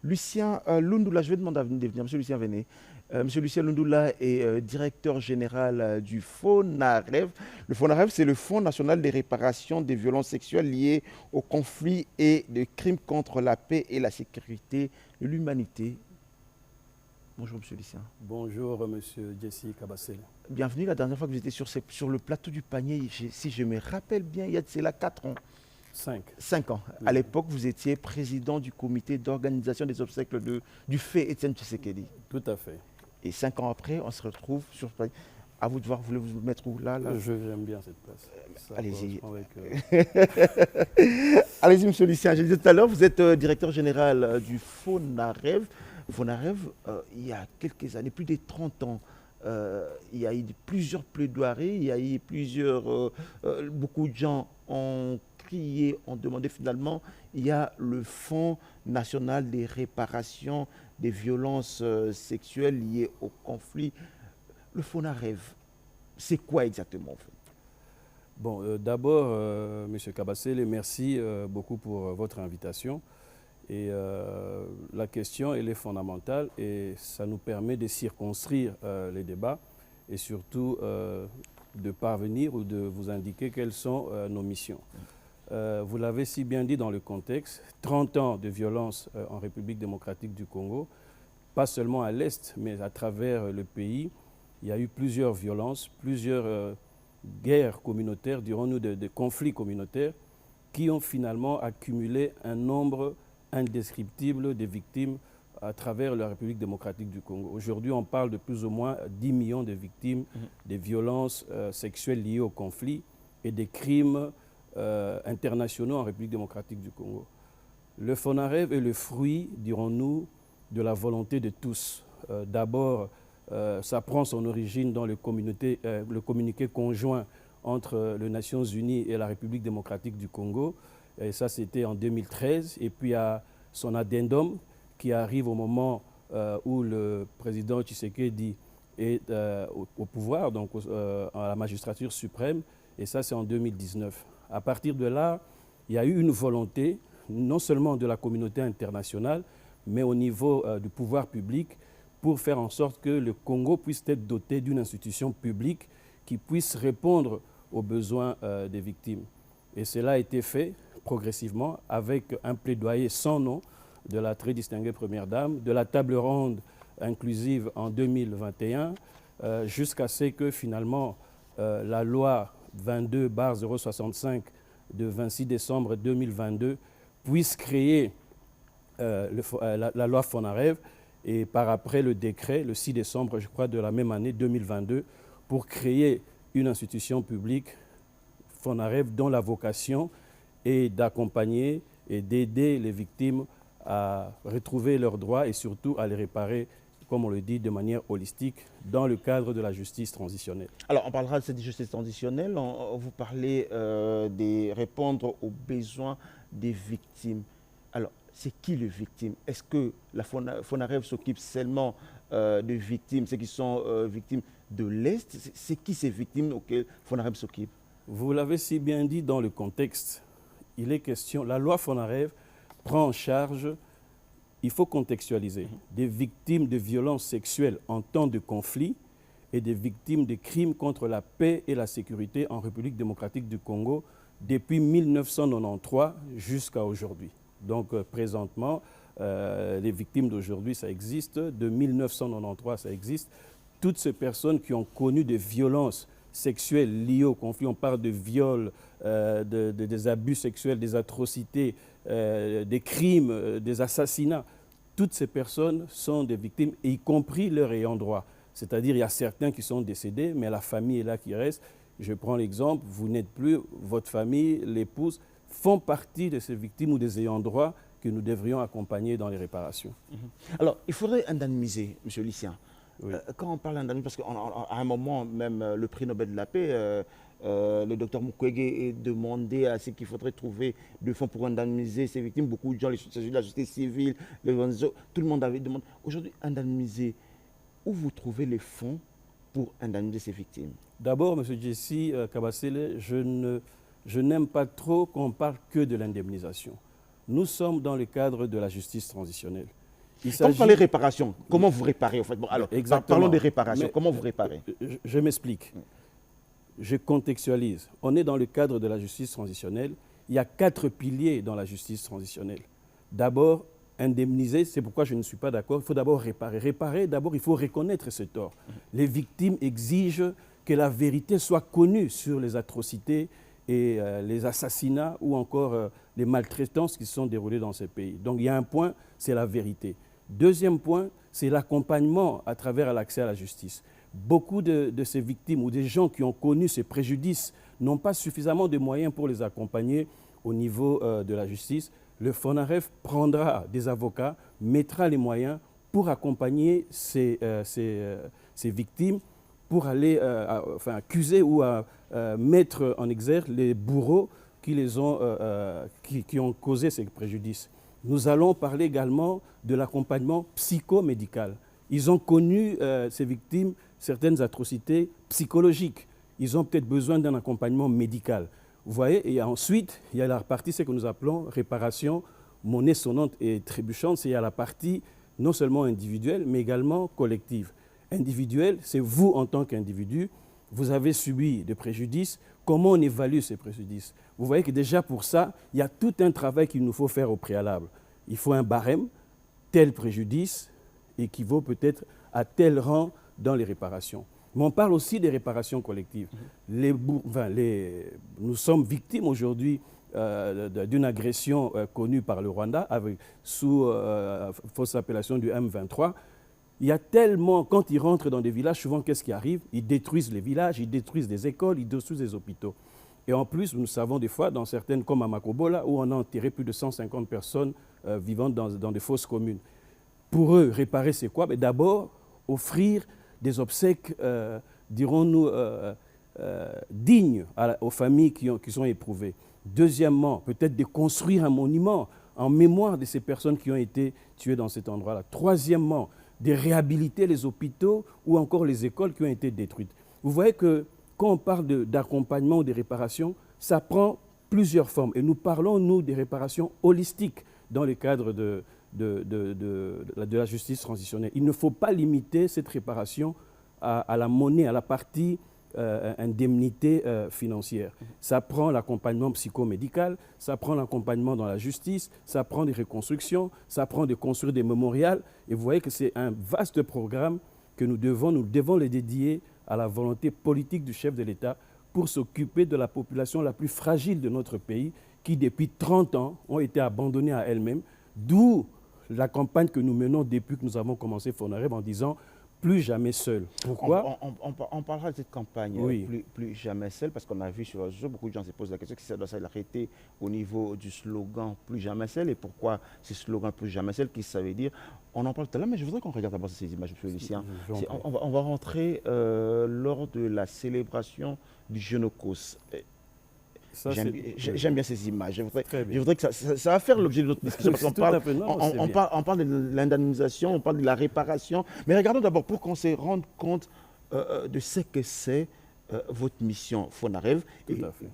Lucien Lundula, je vais demander à venir. Monsieur Lucien, venez. Monsieur Lucien Lundula est directeur général du FONAREV. Le FONAREV, c'est le Fonds national de réparation des violences sexuelles liées aux conflits et des crimes contre la paix et la sécurité de l'humanité. Bonjour, monsieur Lucien. Bonjour, monsieur Jesse Kabassele. Bienvenue. La dernière fois que vous étiez sur le plateau du panier, si je me rappelle bien, il y a de cela 4 ans. 5 ans. Oui. À l'époque, vous étiez président du comité d'organisation des obsèques du fait Étienne Tshisekedi. Tout à fait. Et 5 ans après, on se retrouve sur... À vous de voir, voulez-vous mettre où là? J'aime bien cette place. Allez-y. Avec, Allez-y, monsieur Lucien. Je disais tout à l'heure, vous êtes directeur général du FONAREV. FONAREV, il y a quelques années, plus de 30 ans, il y a eu plusieurs plaidoiries, il y a eu beaucoup de gens ont crié, ont demandé finalement, il y a le Fonds national des réparations des violences sexuelles liées au conflit. Le FONAREV, c'est quoi exactement en fait? Bon, d'abord, monsieur Kabassele, merci beaucoup pour votre invitation. Et la question, elle est fondamentale et ça nous permet de circonscrire les débats et surtout de parvenir ou de vous indiquer quelles sont nos missions. Vous l'avez si bien dit dans le contexte, 30 ans de violence en République démocratique du Congo, pas seulement à l'Est, mais à travers le pays. Il y a eu plusieurs violences, plusieurs guerres communautaires, dirons-nous de conflits communautaires, qui ont finalement accumulé un nombre indescriptible de victimes à travers la République démocratique du Congo. Aujourd'hui, on parle de plus ou moins 10 millions de victimes des violences sexuelles liées au conflit et des crimes internationaux en République démocratique du Congo. Le FONAREV est le fruit, dirons-nous, de la volonté de tous. D'abord, ça prend son origine dans le communiqué conjoint entre les Nations Unies et la République démocratique du Congo. Et ça, c'était en 2013. Et puis, il y a son addendum qui arrive au moment où le président Tshisekedi est au pouvoir, donc à la magistrature suprême. Et ça, c'est en 2019. À partir de là, il y a eu une volonté, non seulement de la communauté internationale, mais au niveau du pouvoir public, pour faire en sorte que le Congo puisse être doté d'une institution publique qui puisse répondre aux besoins des victimes. Et cela a été fait progressivement avec un plaidoyer sans nom de la très distinguée Première Dame, de la table ronde inclusive en 2021, jusqu'à ce que finalement la loi 22/065 de 26 décembre 2022 puisse créer la loi FONAREV et par après le décret, le 6 décembre, je crois, de la même année 2022, pour créer une institution publique, FONAREV, dont la vocation est d'accompagner et d'aider les victimes à retrouver leurs droits et surtout à les réparer, comme on le dit, de manière holistique, dans le cadre de la justice transitionnelle. Alors, on parlera de cette justice transitionnelle, vous parlez de répondre aux besoins des victimes. Alors, c'est qui les victimes? Est-ce que la FONAREV s'occupe seulement de victimes, ceux qui sont victimes de l'Est? C'est qui ces victimes auxquelles FONAREV s'occupe? Vous l'avez si bien dit dans le contexte. Il est question, la loi FONAREV prend en charge, il faut contextualiser, des victimes de violences sexuelles en temps de conflit et des victimes de crimes contre la paix et la sécurité en République démocratique du Congo depuis 1993 jusqu'à aujourd'hui. Donc présentement, les victimes d'aujourd'hui, ça existe. De 1993, ça existe. Toutes ces personnes qui ont connu des violences sexuelles liées au conflit, on parle de viols, des abus sexuels, des atrocités, des crimes, des assassinats. Toutes ces personnes sont des victimes, y compris leurs ayants droit. C'est-à-dire, il y a certains qui sont décédés, mais la famille est là qui reste. Je prends l'exemple, vous n'êtes plus, votre famille, l'épouse, font partie de ces victimes ou des ayants droit que nous devrions accompagner dans les réparations. Alors, il faudrait indemniser, M. Lucien. Oui. Quand on parle d'indemnisation, parce qu'à un moment, même le prix Nobel de la paix, le docteur Mukwege est demandé à ce qu'il faudrait trouver des fonds pour indemniser ces victimes. Beaucoup de gens, la société civile, tout le monde avait demandé. Aujourd'hui, indemniser, où vous trouvez les fonds pour indemniser ces victimes? D'abord, M. Jesse Kabassele, je n'aime pas trop qu'on parle que de l'indemnisation. Nous sommes dans le cadre de la justice transitionnelle. Quand vous parlez réparation, comment vous réparez en fait? Bon, alors, parlons des réparations. Comment vous réparez? Je m'explique. Je contextualise. On est dans le cadre de la justice transitionnelle. Il y a 4 piliers dans la justice transitionnelle. D'abord, indemniser, c'est pourquoi je ne suis pas d'accord. Il faut d'abord réparer. Réparer, d'abord, il faut reconnaître ce tort. Les victimes exigent que la vérité soit connue sur les atrocités et les assassinats ou encore les maltraitances qui se sont déroulées dans ces pays. Donc il y a un point, c'est la vérité. Deuxième point, c'est l'accompagnement à travers l'accès à la justice. Beaucoup de ces victimes ou des gens qui ont connu ces préjudices n'ont pas suffisamment de moyens pour les accompagner au niveau de la justice. Le FONAREV prendra des avocats, mettra les moyens pour accompagner ces victimes, pour aller accuser ou mettre en exergue les bourreaux qui ont causé ces préjudices. Nous allons parler également de l'accompagnement psychomédical. Ils ont connu, ces victimes, certaines atrocités psychologiques. Ils ont peut-être besoin d'un accompagnement médical. Vous voyez, et ensuite, il y a la partie, ce que nous appelons réparation, monnaie sonnante et trébuchante. C'est la partie non seulement individuelle, mais également collective. Individuelle, c'est vous en tant qu'individu, vous avez subi des préjudices. Comment on évalue ces préjudices? Vous voyez que déjà pour ça, il y a tout un travail qu'il nous faut faire au préalable. Il faut un barème, tel préjudice équivaut peut-être à tel rang dans les réparations. Mais on parle aussi des réparations collectives. Nous sommes victimes aujourd'hui d'une agression connue par le Rwanda sous fausse appellation du M23. Il y a tellement, quand ils rentrent dans des villages, souvent qu'est-ce qui arrive? Ils détruisent les villages, ils détruisent des écoles, ils détruisent des hôpitaux. Et en plus, nous savons des fois, dans certaines, comme à Makobola, où on a enterré plus de 150 personnes vivant dans des fosses communes. Pour eux, réparer, c'est quoi? D'abord, offrir des obsèques, dirons-nous, dignes aux familles qui sont éprouvées. Deuxièmement, peut-être de construire un monument en mémoire de ces personnes qui ont été tuées dans cet endroit-là. Troisièmement, de réhabiliter les hôpitaux ou encore les écoles qui ont été détruites. Vous voyez que quand on parle d'accompagnement ou de réparation, ça prend plusieurs formes. Et nous parlons, nous, des réparations holistiques dans le cadre de la justice transitionnelle. Il ne faut pas limiter cette réparation à la monnaie, à la partie indemnité financière. Ça prend l'accompagnement psychomédical, ça prend l'accompagnement dans la justice, ça prend des reconstructions, ça prend de construire des mémorials. Et vous voyez que c'est un vaste programme que nous devons le dédier à la volonté politique du chef de l'État pour s'occuper de la population la plus fragile de notre pays qui, depuis 30 ans, ont été abandonnées à elles-mêmes. D'où la campagne que nous menons depuis que nous avons commencé FONAREV en disant plus jamais seul. Pourquoi? On parlera de cette campagne, oui. plus jamais seul, parce qu'on a vu sur les réseaux, beaucoup de gens se posent la question si ça doit s'arrêter au niveau du slogan plus jamais seul. Et pourquoi ce slogan plus jamais seul, qu'est-ce que ça veut dire? On en parle tout à l'heure, mais je voudrais qu'on regarde d'abord ces images, M. Lucien. On va rentrer lors de la célébration du Genocos. J'aime bien ces images. Je voudrais que ça va faire l'objet de notre discussion. Parce on parle de l'indemnisation, on parle de la réparation. Mais regardons d'abord pour qu'on se rende compte de ce que c'est votre mission FONAREV. Tout à fait.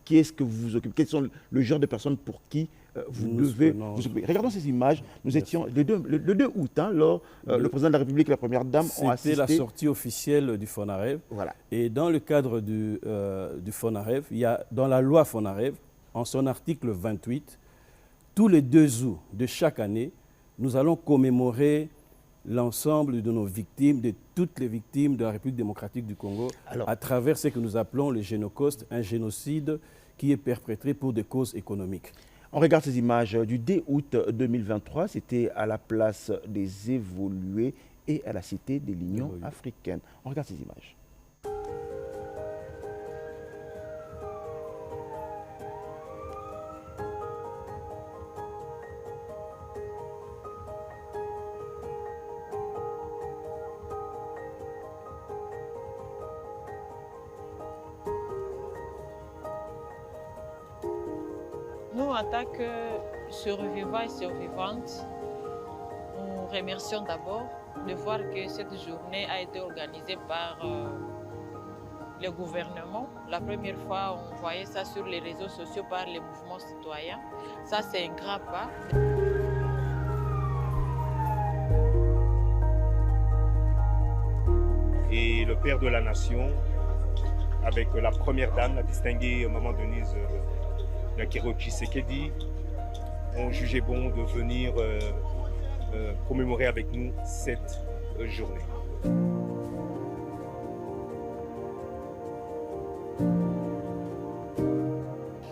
Qui est-ce que vous vous occupez? Quels sont le genre de personnes pour qui vous devez vous occuper? Regardons ces images. Nous étions le 2 août, lors le président de la République et la première dame ont assisté. C'était la sortie officielle du FONAREV. Voilà. Et dans le cadre du FONAREV, il y a dans la loi FONAREV, en son article 28, tous les 2 août de chaque année, nous allons commémorer l'ensemble de nos victimes, de toutes les victimes de la République démocratique du Congo, à travers ce que nous appelons le Génocauste, un génocide qui est perpétré pour des causes économiques. On regarde ces images du 2 août 2023, c'était à la place des Évolués et à la Cité de l'Union africaine. On regarde ces images. Nous, en tant que survivants et survivantes, nous remercions d'abord de voir que cette journée a été organisée par le gouvernement. La première fois, on voyait ça sur les réseaux sociaux par les mouvements citoyens. Ça, c'est un grand pas. le père de la nation, avec la première dame, la distinguée maman Denise Nakero Tshisekedi, ont jugé bon de venir commémorer avec nous cette journée.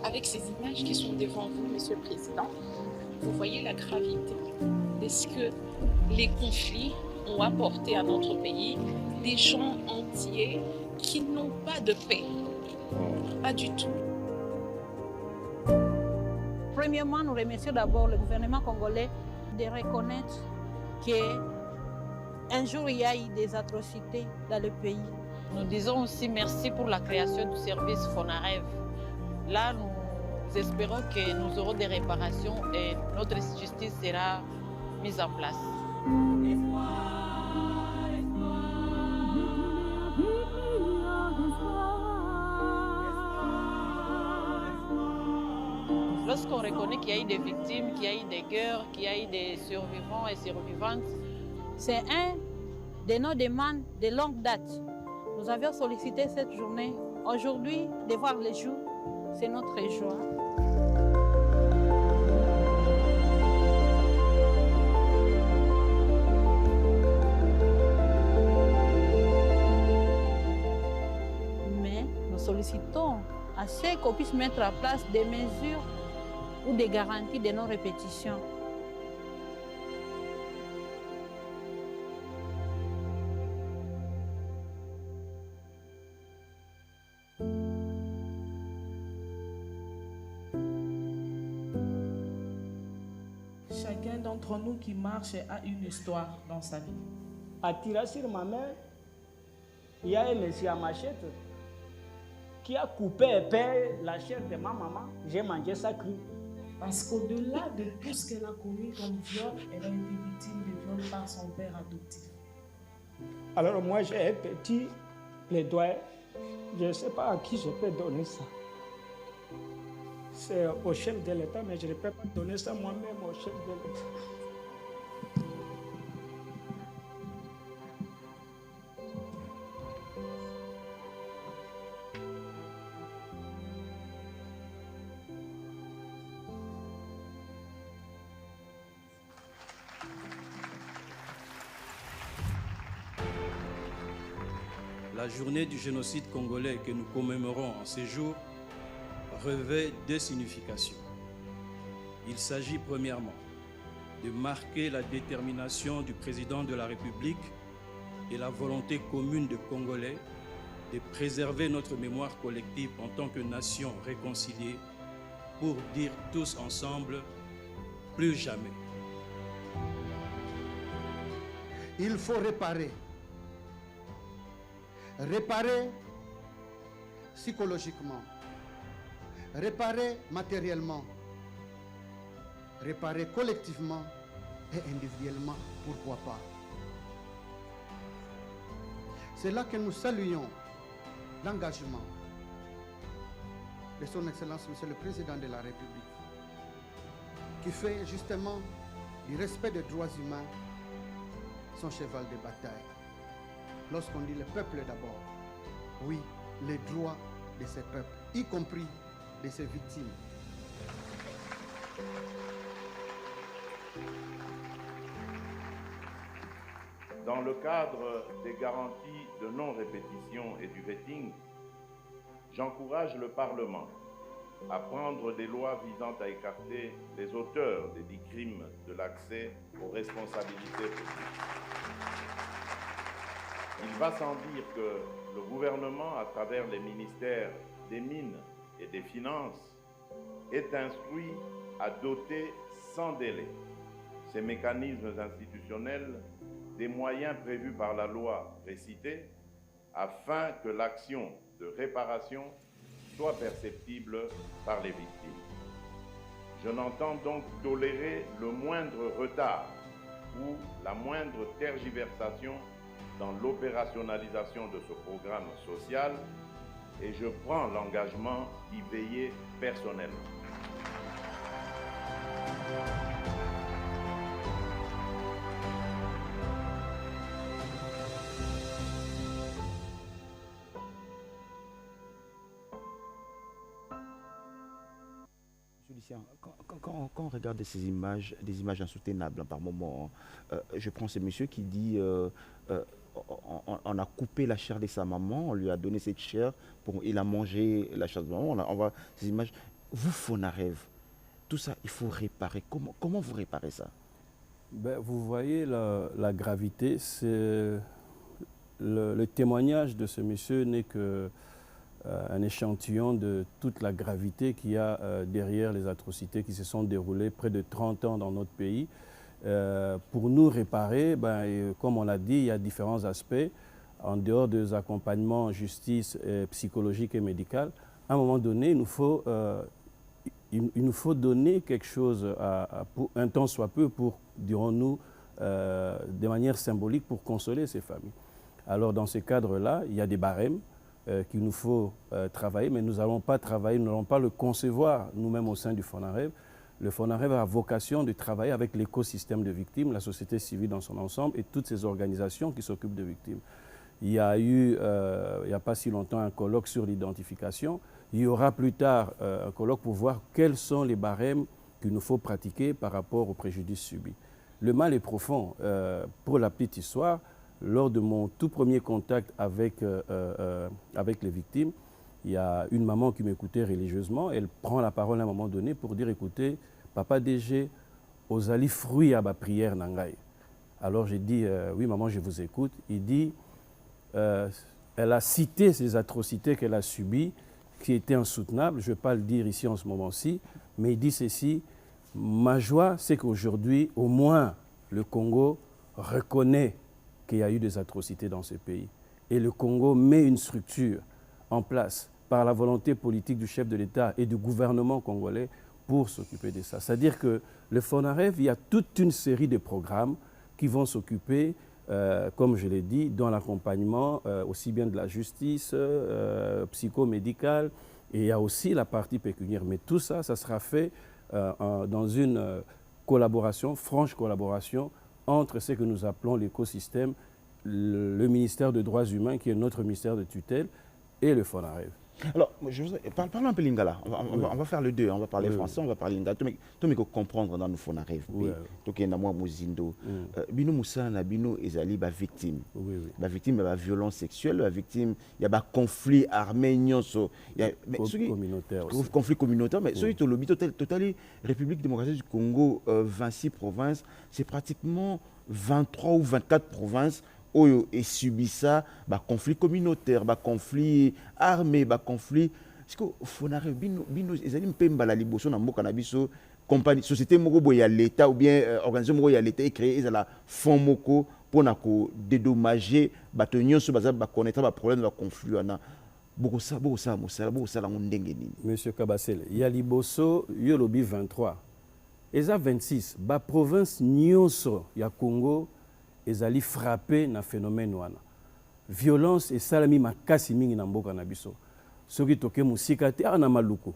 Avec ces images qui sont devant vous, Monsieur le Président, vous voyez la gravité de ce que les conflits ont apporté à notre pays, des gens entiers qui n'ont pas de paix. Pas du tout. Premièrement, nous remercions d'abord le gouvernement congolais de reconnaître qu'un jour il y a eu des atrocités dans le pays. Nous disons aussi merci pour la création du service FONAREV. Là, nous espérons que nous aurons des réparations et notre justice sera mise en place. Lorsqu'on reconnaît qu'il y a eu des victimes, qu'il y a eu des guerres, qu'il y a eu des survivants et survivantes, c'est un de nos demandes de longue date. Nous avions sollicité cette journée. Aujourd'hui, de voir le jour, c'est notre joie. Mais nous sollicitons à ce qu'on puisse mettre en place des mesures ou des garanties de non-répétition. Chacun d'entre nous qui marche a une histoire dans sa vie. À tirer sur ma main, il y a un monsieur à machette qui a coupé et peint la chair de ma maman. J'ai mangé ça cru. Parce qu'au-delà de tout ce qu'elle a commis comme viol, elle a été victime de viol par son père adoptif. Alors moi, j'ai un petit plaidoyer. Je ne sais pas à qui je peux donner ça. C'est au chef de l'État, mais je ne peux pas donner ça moi-même au chef de l'État. La journée du génocide congolais que nous commémorons en ces jours revêt deux significations. Il s'agit premièrement de marquer la détermination du président de la République et la volonté commune des Congolais de préserver notre mémoire collective en tant que nation réconciliée pour dire tous ensemble « plus jamais ». Il faut réparer. Réparer psychologiquement, réparer matériellement, réparer collectivement et individuellement, pourquoi pas. C'est là que nous saluons l'engagement de son Excellence, Monsieur le Président de la République, qui fait justement du respect des droits humains son cheval de bataille. Lorsqu'on dit le peuple d'abord, oui, les droits de ces peuples, y compris de ses victimes. Dans le cadre des garanties de non-répétition et du vetting, j'encourage le Parlement à prendre des lois visant à écarter les auteurs des dits crimes de l'accès aux responsabilités publiques. Il va sans dire que le gouvernement, à travers les ministères des Mines et des Finances, est instruit à doter sans délai ces mécanismes institutionnels des moyens prévus par la loi précitée afin que l'action de réparation soit perceptible par les victimes. Je n'entends donc tolérer le moindre retard ou la moindre tergiversation dans l'opérationnalisation de ce programme social et je prends l'engagement d'y veiller personnellement. Christian, quand on regarde ces images, des images insoutenables par moment, je prends ce monsieur qui dit on a coupé la chair de sa maman, on lui a donné cette chair, il a mangé la chair de maman, on voit ces images. Vous, Fonarev, tout ça, il faut réparer. Comment vous réparez ça? Ben, vous voyez la gravité, c'est le témoignage de ce monsieur n'est que un échantillon de toute la gravité qu'il y a derrière les atrocités qui se sont déroulées près de 30 ans dans notre pays. Pour nous réparer, ben, comme on l'a dit, il y a différents aspects. En dehors des accompagnements en justice psychologique et médical, à un moment donné, il nous faut donner quelque chose pour un temps soit peu pour, dirons-nous, de manière symbolique pour consoler ces familles. Alors dans ce cadre-là, il y a des barèmes qu'il nous faut travailler, mais nous n'allons pas travailler, nous n'allons pas le concevoir nous-mêmes au sein du Fonarev. Le Fonarev a vocation de travailler avec l'écosystème de victimes, la société civile dans son ensemble et toutes ces organisations qui s'occupent de victimes. Il y a eu, il n'y a pas si longtemps, un colloque sur l'identification. Il y aura plus tard un colloque pour voir quels sont les barèmes qu'il nous faut pratiquer par rapport aux préjudices subis. Le mal est profond. Pour la petite histoire, lors de mon tout premier contact avec les victimes, il y a une maman qui m'écoutait religieusement. Elle prend la parole à un moment donné pour dire, écoutez, papa DG, osali fruit à ma prière nangai. Alors j'ai dit, oui maman, je vous écoute. Il dit, elle a cité ces atrocités qu'elle a subies, qui étaient insoutenables. Je ne vais pas le dire ici en ce moment-ci, mais il dit ceci, ma joie, c'est qu'aujourd'hui, au moins, le Congo reconnaît qu'il y a eu des atrocités dans ce pays. Et le Congo met une structure en place par la volonté politique du chef de l'État et du gouvernement congolais pour s'occuper de ça. C'est-à-dire que le Fonarev, il y a toute une série de programmes qui vont s'occuper, comme je l'ai dit, dans l'accompagnement aussi bien de la justice, psychomédicale, et il y a aussi la partie pécuniaire. Mais tout ça, ça sera fait dans une collaboration, franche collaboration, entre ce que nous appelons l'écosystème, le ministère des Droits humains, qui est notre ministère de tutelle, et le Fonarev. Alors, parlons un peu lingala. On va faire le deux. On va parler français, on va parler lingala. Tout le monde comprendre dans le Fonarev. Tout le monde Mozindo. Bino Moussana, Bino Ezali, ba victime. Ba victime, ba violence sexuelle, ba victime, il y a ba conflit armé, communautaire aussi. Conflit communautaire. Mais celui qui lobby total, République démocratique du Congo, 26 provinces, c'est pratiquement 23 ou 24 provinces. Oyo et subit ça, conflit communautaire, conflit armé, conflit. Parce que Fonarev, bino, ezali mpemba la liboso na mboka na biso, compagnie, société moko boya l'État ou bien organisation moko ya l'État et créé ezala fonds moko pour na ko dédommager bato nyonso baza ba connaître ba problème ba conflit wana. Boko ça la ndenge nini. Monsieur Kabasele, ya liboso yo lobi 23. Eza 26, ba province nyonso ya Congo ezali frappé na phénomène wana. Violence et salami makasi mingi na mboka na biso. Soki toke musika te na maluku.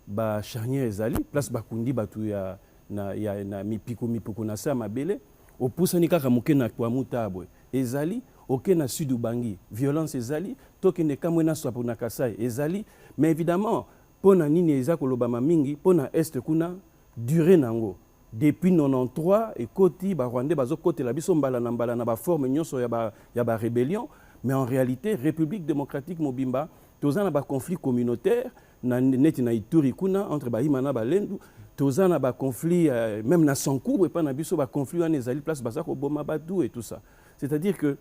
Ba charnière ezali place bakundi batu ya na mipiko na sa mabele opusani kaka moke na kwa mutabwe. Ezali oke na sud ubangi. Violence ezali toke ne kamwe na swapo na Kasai ezali, mais évidemment pona nini eza kolobama mingi pona est kuna durée nango. Depuis 93, et Koti, Rwandais, Côté la biso mbala na ba forme nyonso ya ba rébellion, mais en réalité République démocratique Mobimba, tozana ba conflit communautaire na neti na Ituri kuna entre Bahima na Balendu, tozana ba conflit même na Sankourou et pas na biso ba conflit en ezali place basako boma batu et tout ça. C'est-à-dire que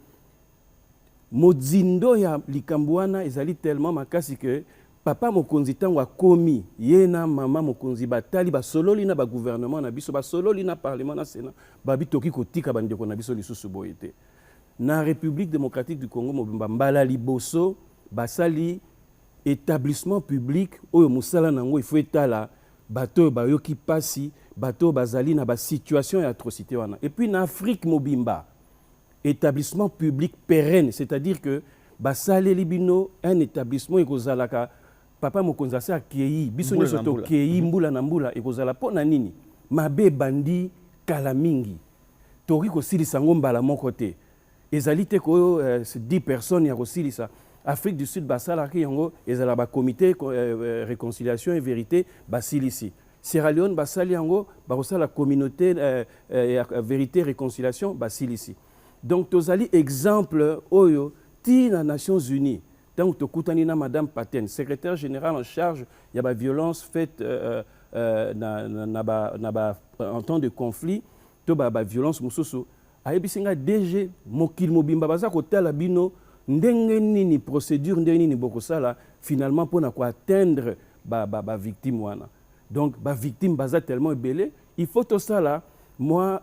modzindo ya likambwana ezali tellement makasi que papa mokonzi tango akomi yena mama mokonzi batali basololi na ba gouvernement na biso basololi na parlement na sénat babitoki kotika bandeko na biso lisusu boyete na République démocratique du Congo mobimba mbala liboso basali établissement public oyo musala nango il faut etala bato bayoki pasi bato bazali na ba situation ya atrocité wana. Et puis na Afrique mobimba établissement public pérenne, c'est-à-dire que basali libino un établissement ekozalaka papa mokonzi asa akei biso nyonso tokei mbula na mbula ekozala mpo na nini mabe bandi kala mingi toki kosilisa ngo mbala moko te ezali te koyo 10 personnes ya kosilisa. Afrique du Sud basalaki yango ezala ba comité réconciliation et vérité basilisi Sierra Leone basali yango la communauté vérité réconciliation basili ici. Donc tozali exemple oyo ti na Nations Unies. Donc tokutani na madame Paten, secrétaire générale en charge ya ba violence faite en temps de conflit to ba violence mususu. Ayebisinga DG mokil mobimba baza kotala bino ndenge nini procédure ndenge nini bokosala finalement pour atteindre ba victime wana. Donc ba victime baza tellement ebele, il faut tout ça là moi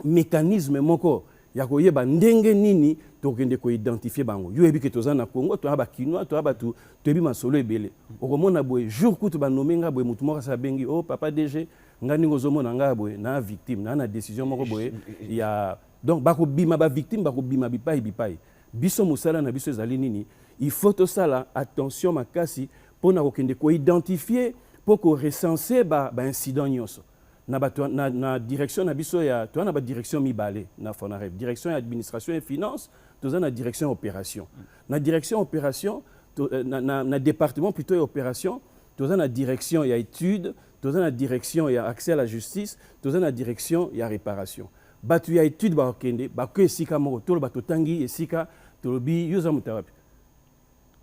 mécanisme moko ya koyeba ndenge nini tokende ko identifier bango. Yo ebi ke toza na Congo to aba kinois to aba to ebi masolo ebele. Okomona boye jour kutu ba nomenga boye mutu moko sa bengi oh papa DG ngani ngozomona nga boye na victime na décision moko boye ya donc bako bima ba victime bako bima bipai biso musala na biso ezali nini il faut tout ça là attention makasi pona kokende ko identifier pour ko recenser ba incident nyonso na direction na biso ya to na ba direction mibale na FONAREV direction ya administration et finance to na direction opération na direction opération na département plutôt opération to na direction ya étude to na direction ya accès à la justice to na direction ya réparation batu ya étude ba okende ba ko esika moko to ba totangi esika to lobi yoza mutawapi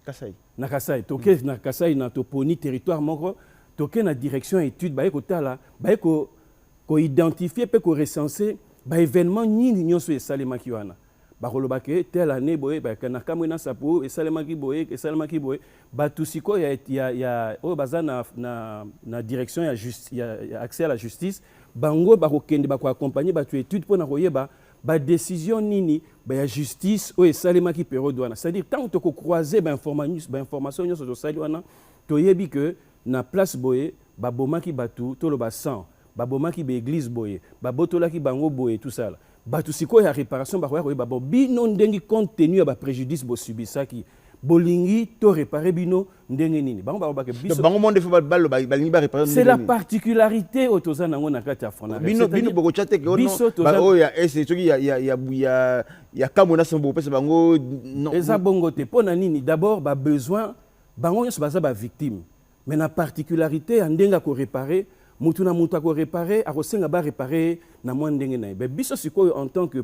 Kasai na Kasai toke na Kasai na toponi territoire moko toke na direction étude ba ekotala ba ko identifier pe ko recenser ba événement nini nyonso esalemaki wana ba kolobake telle année boye ba kana kamwe na sapo esalemaki boye ba tusiko ya o baza na direction ya accès à la justice bango ba kokende ba ko accompagner ba tu étude pona koyeba ba décision nini ba ya justice o esalemaki période wana, c'est-à-dire tant que ko croiser ba information nyonso to sali wana to yebi que na place boye ba bomaki batu to lo ba sang ba bomaki ba église boye ba botolaki bango boye tout ça là batu siko ya réparation ba koyeba ba bino ndengi compte tenu ya ba préjudice bo subisaki bolingi to réparer bino ndenge nini bango ba ke biso bango monde fa ba balingi ba réparer c'est la particularité otoza nango na kati ya FONAREV bino boko chate ke ba oya ese toki ya kamona sembo pesa bango non eza bongo te pona nini d'abord ba besoin bango nyonso baza ba victime mais la particularité ya ndenga ko réparer mutu na mutu ko réparer akosenga ba réparer na mwa ndenge na be biso sikoyo en tant que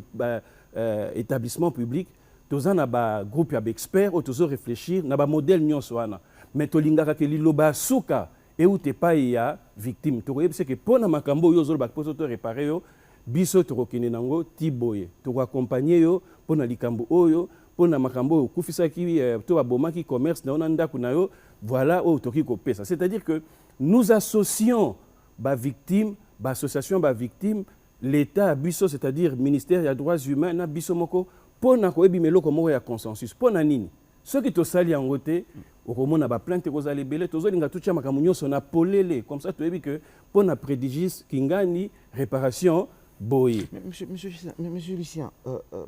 établissement public toza na ba groupe ya experts o tozo réfléchir na ba modèle nyonso wana mais tolingaka ke liloba suka e ute pa ya victime to koyebise ke pona makambo yo zolo ba poso to réparer yo biso to kokene nango tiboye to ko accompagner yo pona likambo oyo pona makambo okufisaki to ba bomaki commerce na ona ndako na yo voilà o toki ko pesa, c'est-à-dire que nous associons ba victime ba association ba victime l'état biso, c'est-à-dire ministère des droits humains na biso moko pona ko ebi meloko moko ya consensus pona nini soki to sali yango te okomona ba plainte ko zali belé tozo linga tucha makambo nyonso na polele comme ça to ebi que pona prédigis kingani réparation boye. Monsieur Lucien,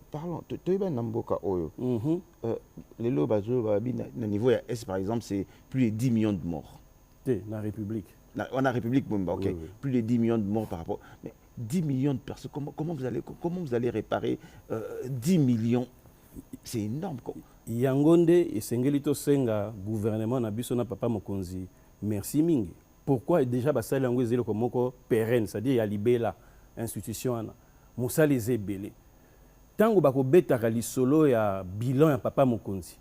parlons to eba na mboka oyo les lo bazo ba na niveau ya S par exemple c'est plus de 10 millions de morts na République. On a République Bomba, ok. Oui, oui. Plus de 10 millions de morts par rapport. Mais 10 millions de personnes, comment vous allez réparer 10 millions? C'est énorme. Yangonde et Sengelito Senga, gouvernement na biso na papa Mokonzi, merci mingi. Pourquoi déjà basali yango ezelo komoko pérenne, c'est-à-dire ya libela institution ana. Moussa les ebele. Tango bako betaka lisolo ya bilan ya papa Mokonzi.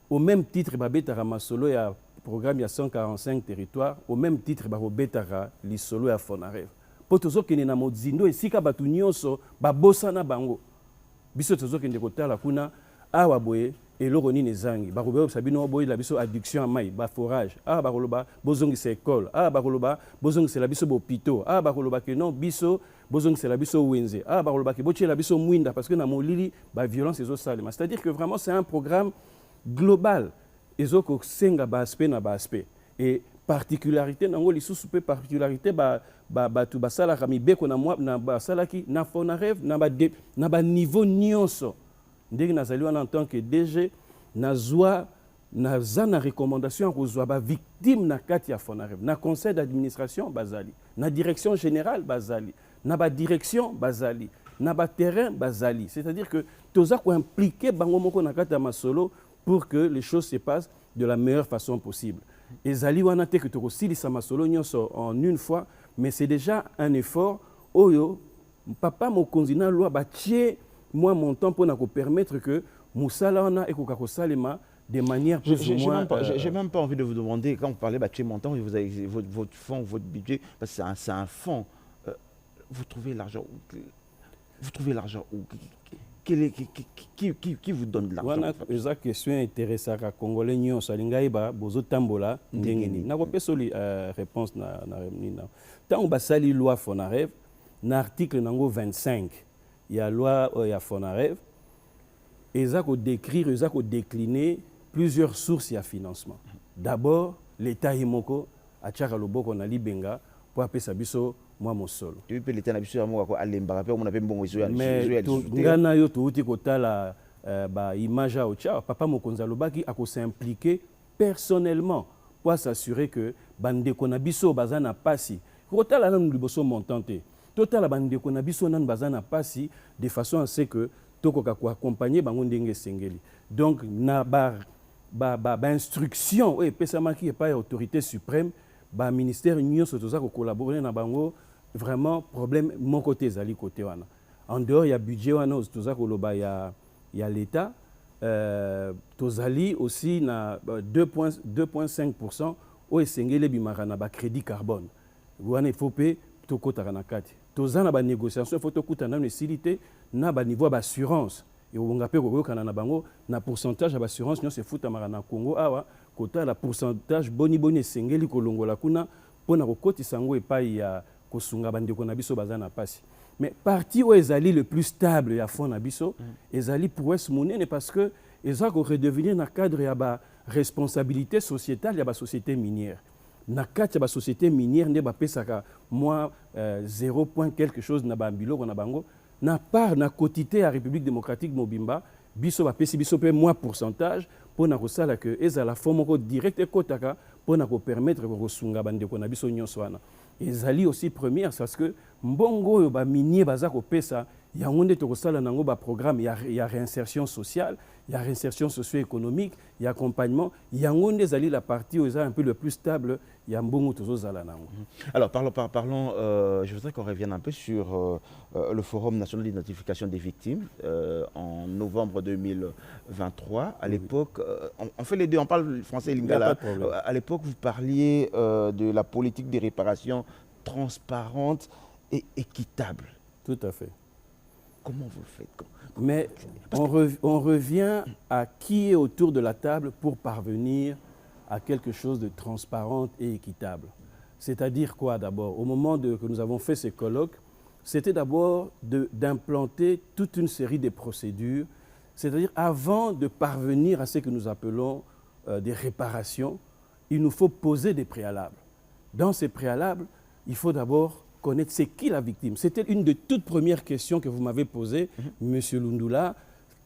Au même titre ba betaka masolo ya programme ya 145 territoires au même titre ba betaka lisolo ya FONAREV. Potozo kene na modzindo esika batu nyonso ba bosana bango. Biso tozo kende kotala kuna awa boye eloko nini zangi ba kobe sabino boye la biso addiction à mai ba forage ba koloba bozongi se école ba koloba bozongi se la biso bo pito ba koloba que non biso bozongi se la biso wenze ba koloba que botie la biso mwinda parce que na molili ba violence ezo salema, c'est-à-dire que vraiment c'est un programme global ezoko senga ba aspect na ba aspect et particularité nango lisusu pe particularité ba tu basala kami beko na moi na basala ki na FONAREV na ba niveau nyonso ndenge nazali wana en tant que DG nazwa na recommandation ko zwa ba victime na kati ya FONAREV na conseil d'administration bazali na direction générale bazali na ba direction bazali na ba terrain bazali, c'est-à-dire que toza ko impliquer bango moko na kati ya masolo pour que les choses se passent de la meilleure façon possible. ezali wana te que tokosilisa masolo nyonso en une fois, mais c'est déjà un effort oyo papa mokonzi na loi batie moi mon temps pour permettre que musala wana ekoka kosalema de manière plus ou moins... J'ai même pas envie de vous demander, quand vous parlez de montant, vous avez votre fonds, votre budget, parce que c'est un fonds. Vous trouvez l'argent où? Vous trouvez l'argent où? Qui vous donne de l'argent? Eza question intéressante à Congolais nyonso alingai ba bozo tambola ndengeni. Na kopesoli réponse na nina. Tant basali loi Fonarev na article nango 25. Il y a loi il y a Fonarev. Eza ko décrire, eza ko décliner plusieurs sources à financement. D'abord, l'État Himoko a tchaka loboko na libenga pour apesa biso moi mon solo. Tu peux l'État na biso mo ko alemba pe on a bon besoin. Mais ngana yo to uti kotala ba image au tcha papa mokonza lobaki ako s'impliquer personnellement pour s'assurer que bande ko na biso bazana pasi. Kotala na liboso montante. Total bande ko na biso nan bazana pasi de façon à ce que tokoka ko accompagner bango ndenge sengeli. Donc na instruction oui pesama qui est pas autorité suprême ba ministère nyonso toza ko collaborer na bango vraiment problème mon côté zali côté wana en dehors il y a budget wana toza ko loba il y a l'état tozali aussi na 2.5% o esengeli bimaka na ba crédit carbone wana il faut payer tokota na kati toza na ba négociation il faut tokuta na utilité na ba niveau d'assurance et on a na bango na pourcentage d'assurance nous se fouta na Congo awa kota la pourcentage boni sengeli kolongola kuna pona kokoti sango epai ya kosunga bandeko na biso bazana pasi mais parti où ezali le plus stable ya fond na biso ezali pour est monene parce que ezako redevenir na cadre ya ba responsabilité sociétale ya ba société minière na kati ya ba société minière nde ba pesaka moi 0 point quelque chose na ba biloko na bango na part na quotité à République démocratique Mobimba biso ba pesi biso pe moins pourcentage pour na kosala que ezala forme ko direct ekotaka pour na ko permettre ko sunga bandeko na biso nyonso wana ezali aussi première parce que mbongo yo ba minier baza ko pesa yango nde to kosala nango ba programme ya réinsertion sociale il y a réinsertion socio-économique il y a accompagnement yango nde ezali la partie où un peu le plus stable ya mbongo tozo zala nango. Alors parlons je voudrais qu'on revienne un peu sur le Forum national d'identification des victimes en novembre 2023 à l'époque on fait les deux, on parle français et lingala. À l'époque vous parliez de la politique de réparation transparente et équitable. Tout à fait. Comment vous faites? Mais on revient à qui est autour de la table pour parvenir à quelque chose de transparent et équitable. C'est-à-dire quoi d'abord? Au moment que nous avons fait ces colloques, c'était d'abord d'implanter toute une série de procédures, c'est-à-dire avant de parvenir à ce que nous appelons des réparations, il nous faut poser des préalables. Dans ces préalables, il faut d'abord connaître c'est qui la victime. C'était une des toutes premières questions que vous m'avez posées, Monsieur Lundula.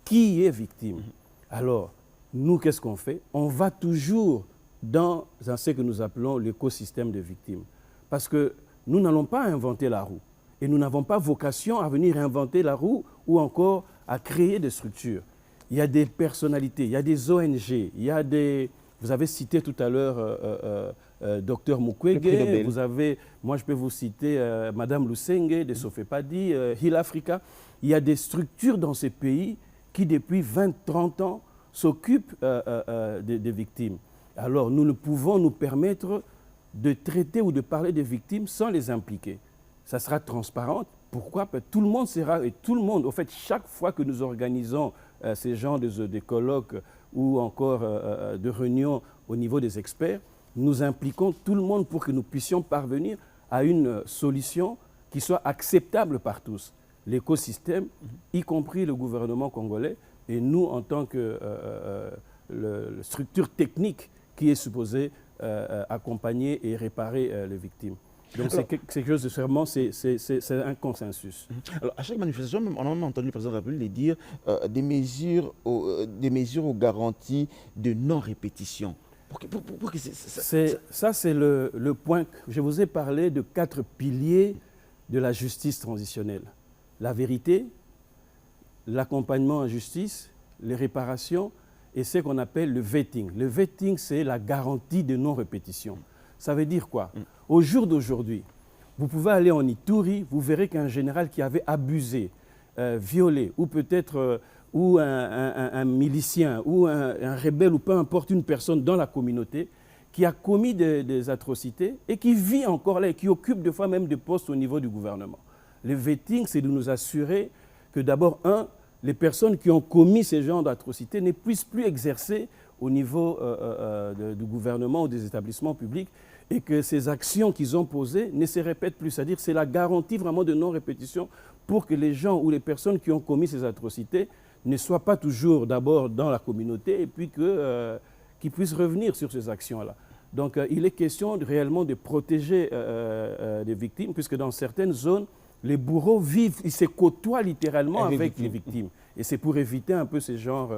Qui est victime? Alors, nous, qu'est-ce qu'on fait? On va toujours dans ce que nous appelons l'écosystème de victimes. Parce que nous n'allons pas inventer la roue. Et nous n'avons pas vocation à venir inventer la roue ou encore à créer des structures. Il y a des personnalités, il y a des ONG, il y a des... Vous avez cité tout à l'heure Dr Mukwege, vous avez, moi je peux vous citer Madame Lusenge de Sofepadi, Hill Africa. Il y a des structures dans ces pays qui depuis 20-30 ans s'occupent des victimes. Alors nous ne pouvons nous permettre de traiter ou de parler des victimes sans les impliquer. Ça sera transparent. Pourquoi? Parce que tout le monde sera, et tout le monde, au fait, chaque fois que nous organisons ces genres de colloques ou encore de réunions au niveau des experts, nous impliquons tout le monde pour que nous puissions parvenir à une solution qui soit acceptable par tous. L'écosystème, y compris le gouvernement congolais, et nous en tant que structure technique qui est supposée accompagner et réparer les victimes. Donc c'est quelque chose de vraiment, c'est un consensus. Alors à chaque manifestation, on a entendu le président de la République dire des mesures aux garanties de non-répétition. Ça, c'est le point. Je vous ai parlé de 4 piliers de la justice transitionnelle. La vérité, l'accompagnement en justice, les réparations et ce qu'on appelle le vetting. Le vetting, c'est la garantie de non-répétition. Ça veut dire quoi? Au jour d'aujourd'hui, vous pouvez aller en Ituri, vous verrez qu'un général qui avait abusé, violé, ou peut-être ou un milicien, ou un rebelle, ou peu importe une personne dans la communauté, qui a commis des atrocités et qui vit encore là et qui occupe des fois même des postes au niveau du gouvernement. Le vetting, c'est de nous assurer que d'abord, les personnes qui ont commis ces genres d'atrocités ne puissent plus exercer au niveau du gouvernement ou des établissements publics et que ces actions qu'ils ont posées ne se répètent plus. C'est-à-dire que c'est la garantie vraiment de non-répétition pour que les gens ou les personnes qui ont commis ces atrocités ne soient pas toujours d'abord dans la communauté et puis qu'ils puissent revenir sur ces actions-là. Donc il est question réellement de protéger les victimes, puisque dans certaines zones, les bourreaux vivent, ils se côtoient littéralement avec les victimes. Et c'est pour éviter un peu ce genre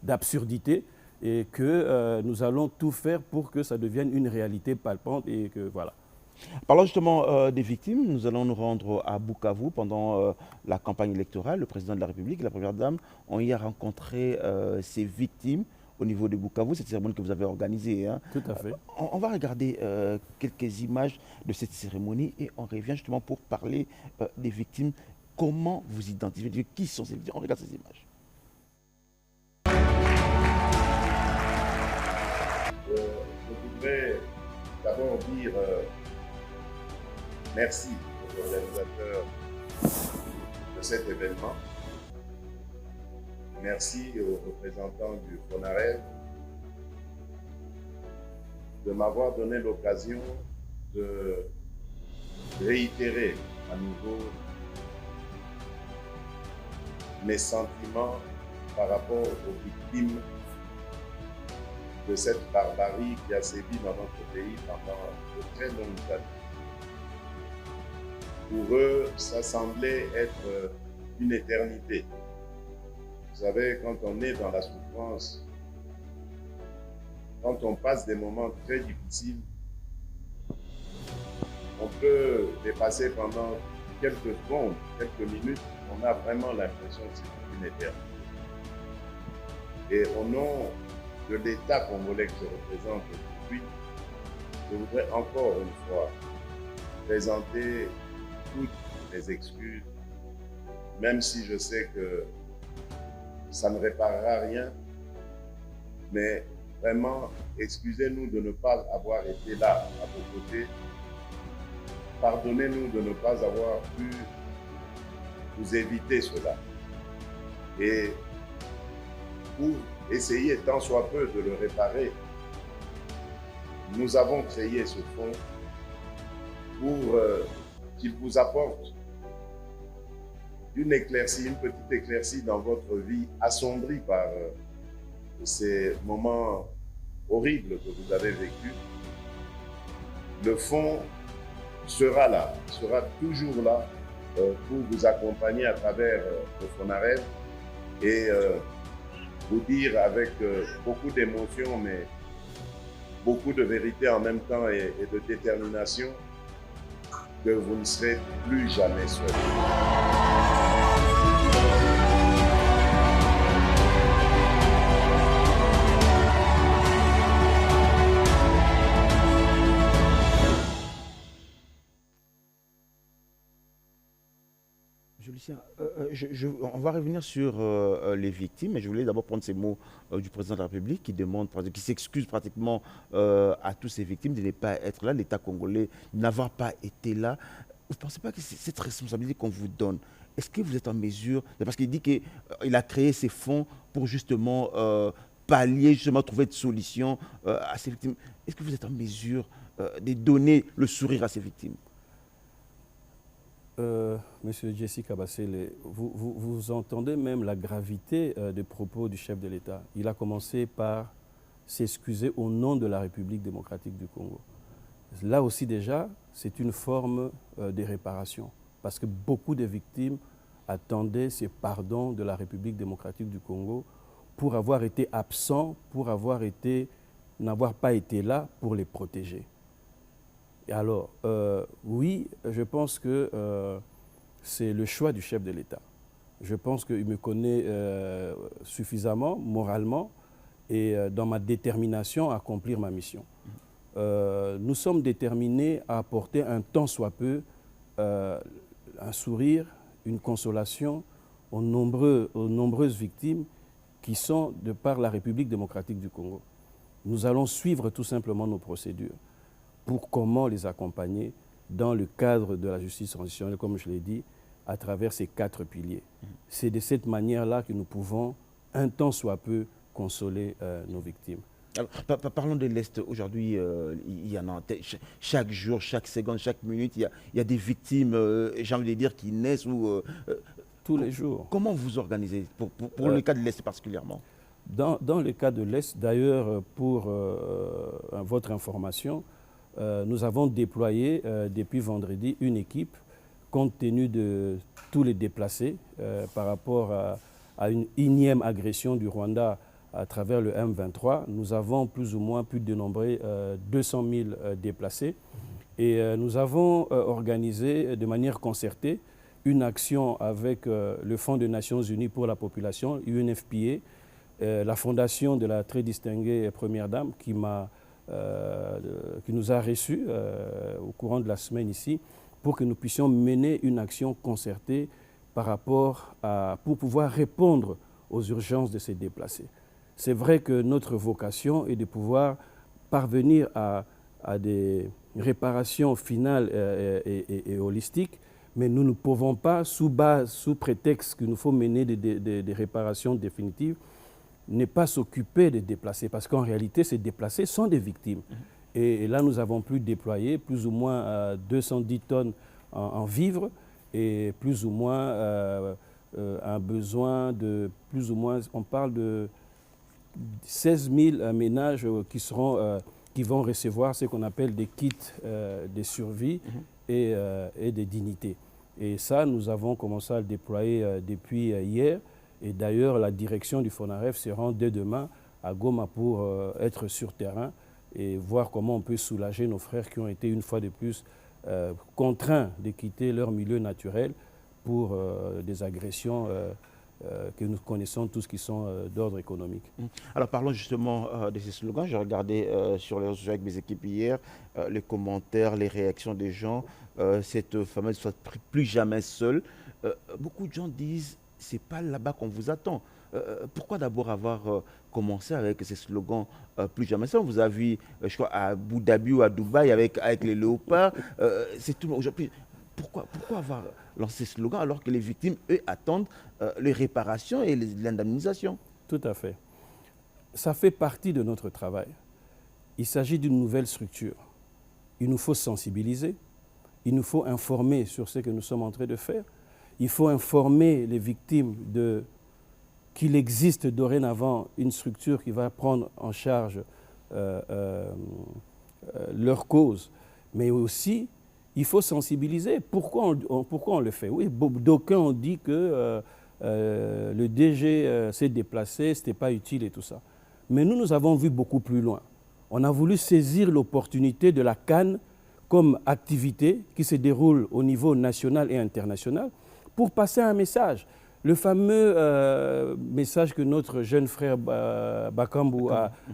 d'absurdité et que nous allons tout faire pour que ça devienne une réalité palpante et que voilà. Parlant justement des victimes, nous allons nous rendre à Bukavu pendant la campagne électorale. Le président de la République et la première dame ont hier rencontré ces victimes au niveau de Bukavu, cette cérémonie que vous avez organisée. Hein. Tout à fait. On va regarder quelques images de cette cérémonie et on revient justement pour parler des victimes. Comment vous identifiez, qui sont ces victimes? On regarde ces images. Je voudrais d'abord dire merci aux organisateurs de cet événement. Merci aux représentants du FONAREV de m'avoir donné l'occasion de réitérer à nouveau mes sentiments par rapport aux victimes de cette barbarie qui a sévi dans notre pays pendant de très longues années. Pour eux, ça semblait être une éternité. Vous savez, quand on est dans la souffrance, quand on passe des moments très difficiles, on peut dépasser pendant quelques secondes, quelques minutes, on a vraiment l'impression que c'est une éternité. Et au nom de l'État congolais que je représente aujourd'hui, je voudrais encore une fois présenter toutes mes excuses, même si je sais que ça ne réparera rien, mais vraiment, excusez-nous de ne pas avoir été là à vos côtés. Pardonnez-nous de ne pas avoir pu vous éviter cela. Et pour essayer tant soit peu de le réparer, nous avons créé ce fonds pour qu'il vous apporte une éclaircie, une petite éclaircie dans votre vie assombrie par ces moments horribles que vous avez vécus. Le fonds sera là, sera toujours là pour vous accompagner à travers le FONAREV et vous dire avec beaucoup d'émotion, mais beaucoup de vérité en même temps et de détermination que vous ne serez plus jamais seul. Lucien, on va revenir sur les victimes, mais je voulais d'abord prendre ces mots du président de la République qui s'excuse pratiquement à toutes ces victimes de ne pas être là, l'État congolais n'avoir pas été là. Vous ne pensez pas que c'est cette responsabilité qu'on vous donne? Est-ce que vous êtes en mesure, parce qu'il dit qu'il a créé ces fonds pour justement pallier, justement trouver des solutions à ces victimes. Est-ce que vous êtes en mesure de donner le sourire à ces victimes? Monsieur Jesse Kabasele, vous entendez même la gravité des propos du chef de l'État. Il a commencé par s'excuser au nom de la République démocratique du Congo. Là aussi déjà, c'est une forme de réparation, parce que beaucoup de victimes attendaient ces pardons de la République démocratique du Congo pour avoir été absents, pour n'avoir pas été là pour les protéger. Et alors, oui, je pense que c'est le choix du chef de l'État. Je pense qu'il me connaît suffisamment, moralement, et dans ma détermination à accomplir ma mission. Nous sommes déterminés à apporter un tant soit peu un sourire, une consolation aux nombreuses victimes qui sont de par la République démocratique du Congo. Nous allons suivre tout simplement nos procédures pour comment les accompagner dans le cadre de la justice transitionnelle, comme je l'ai dit, à travers ces 4 piliers. C'est de cette manière-là que nous pouvons, un tant soit peu, consoler nos victimes. Alors, parlons de l'Est. Aujourd'hui, il y en a chaque jour, chaque seconde, chaque minute, il y a des victimes, j'ai envie de dire, qui naissent ou... tous les jours. Comment vous organisez pour le cas de l'Est particulièrement? Dans le cas de l'Est, d'ailleurs, pour votre information, nous avons déployé depuis vendredi une équipe compte tenu de tous les déplacés par rapport à une énième agression du Rwanda à travers le M23. Nous avons plus ou moins pu dénombrer 200 000 déplacés et nous avons organisé de manière concertée une action avec le Fonds des Nations Unies pour la population, UNFPA, la fondation de la très distinguée Première Dame qui nous a reçus au courant de la semaine ici pour que nous puissions mener une action concertée pour pouvoir répondre aux urgences de ces déplacés. C'est vrai que notre vocation est de pouvoir parvenir à des réparations finales et holistiques, mais nous ne pouvons pas, sous prétexte qu'il nous faut mener des réparations définitives, ne pas s'occuper des déplacés, parce qu'en réalité, ces déplacés sont des victimes. Et là, nous avons pu déployer plus ou moins 210 tonnes en vivres et plus ou moins un besoin de plus ou moins, on parle de 16 000 ménages qui vont recevoir ce qu'on appelle des kits de survie et de dignité. Et ça, nous avons commencé à le déployer depuis hier. Et d'ailleurs, la direction du FONAREF se rend dès demain à Goma pour être sur terrain et voir comment on peut soulager nos frères qui ont été une fois de plus contraints de quitter leur milieu naturel pour des agressions que nous connaissons tous qui sont d'ordre économique. Alors parlons justement de ces slogans. J'ai regardé sur les réseaux sociaux avec mes équipes hier, les commentaires, les réactions des gens, cette fameuse « soit plus jamais seul ». Beaucoup de gens disent « c'est pas là-bas qu'on vous attend ». Pourquoi d'abord avoir commencé avec ces slogans plus jamais seul? Vous avez vu, je crois, à Abu Dhabi ou à Dubaï avec les léopards. C'est tout aujourd'hui. Pourquoi avoir lancé ce slogan alors que les victimes, eux, attendent les réparations et l'indemnisation? Tout à fait. Ça fait partie de notre travail. Il s'agit d'une nouvelle structure. Il nous faut sensibiliser, il nous faut informer sur ce que nous sommes en train de faire. Il faut informer les victimes qu'il existe dorénavant une structure qui va prendre en charge leur cause. Mais aussi, il faut sensibiliser. Pourquoi on le fait? Oui, d'aucuns ont dit que le DG s'est déplacé, ce n'était pas utile et tout ça. Mais nous avons vu beaucoup plus loin. On a voulu saisir l'opportunité de la CAN comme activité qui se déroule au niveau national et international pour passer un message. Le fameux message que notre jeune frère Bakambu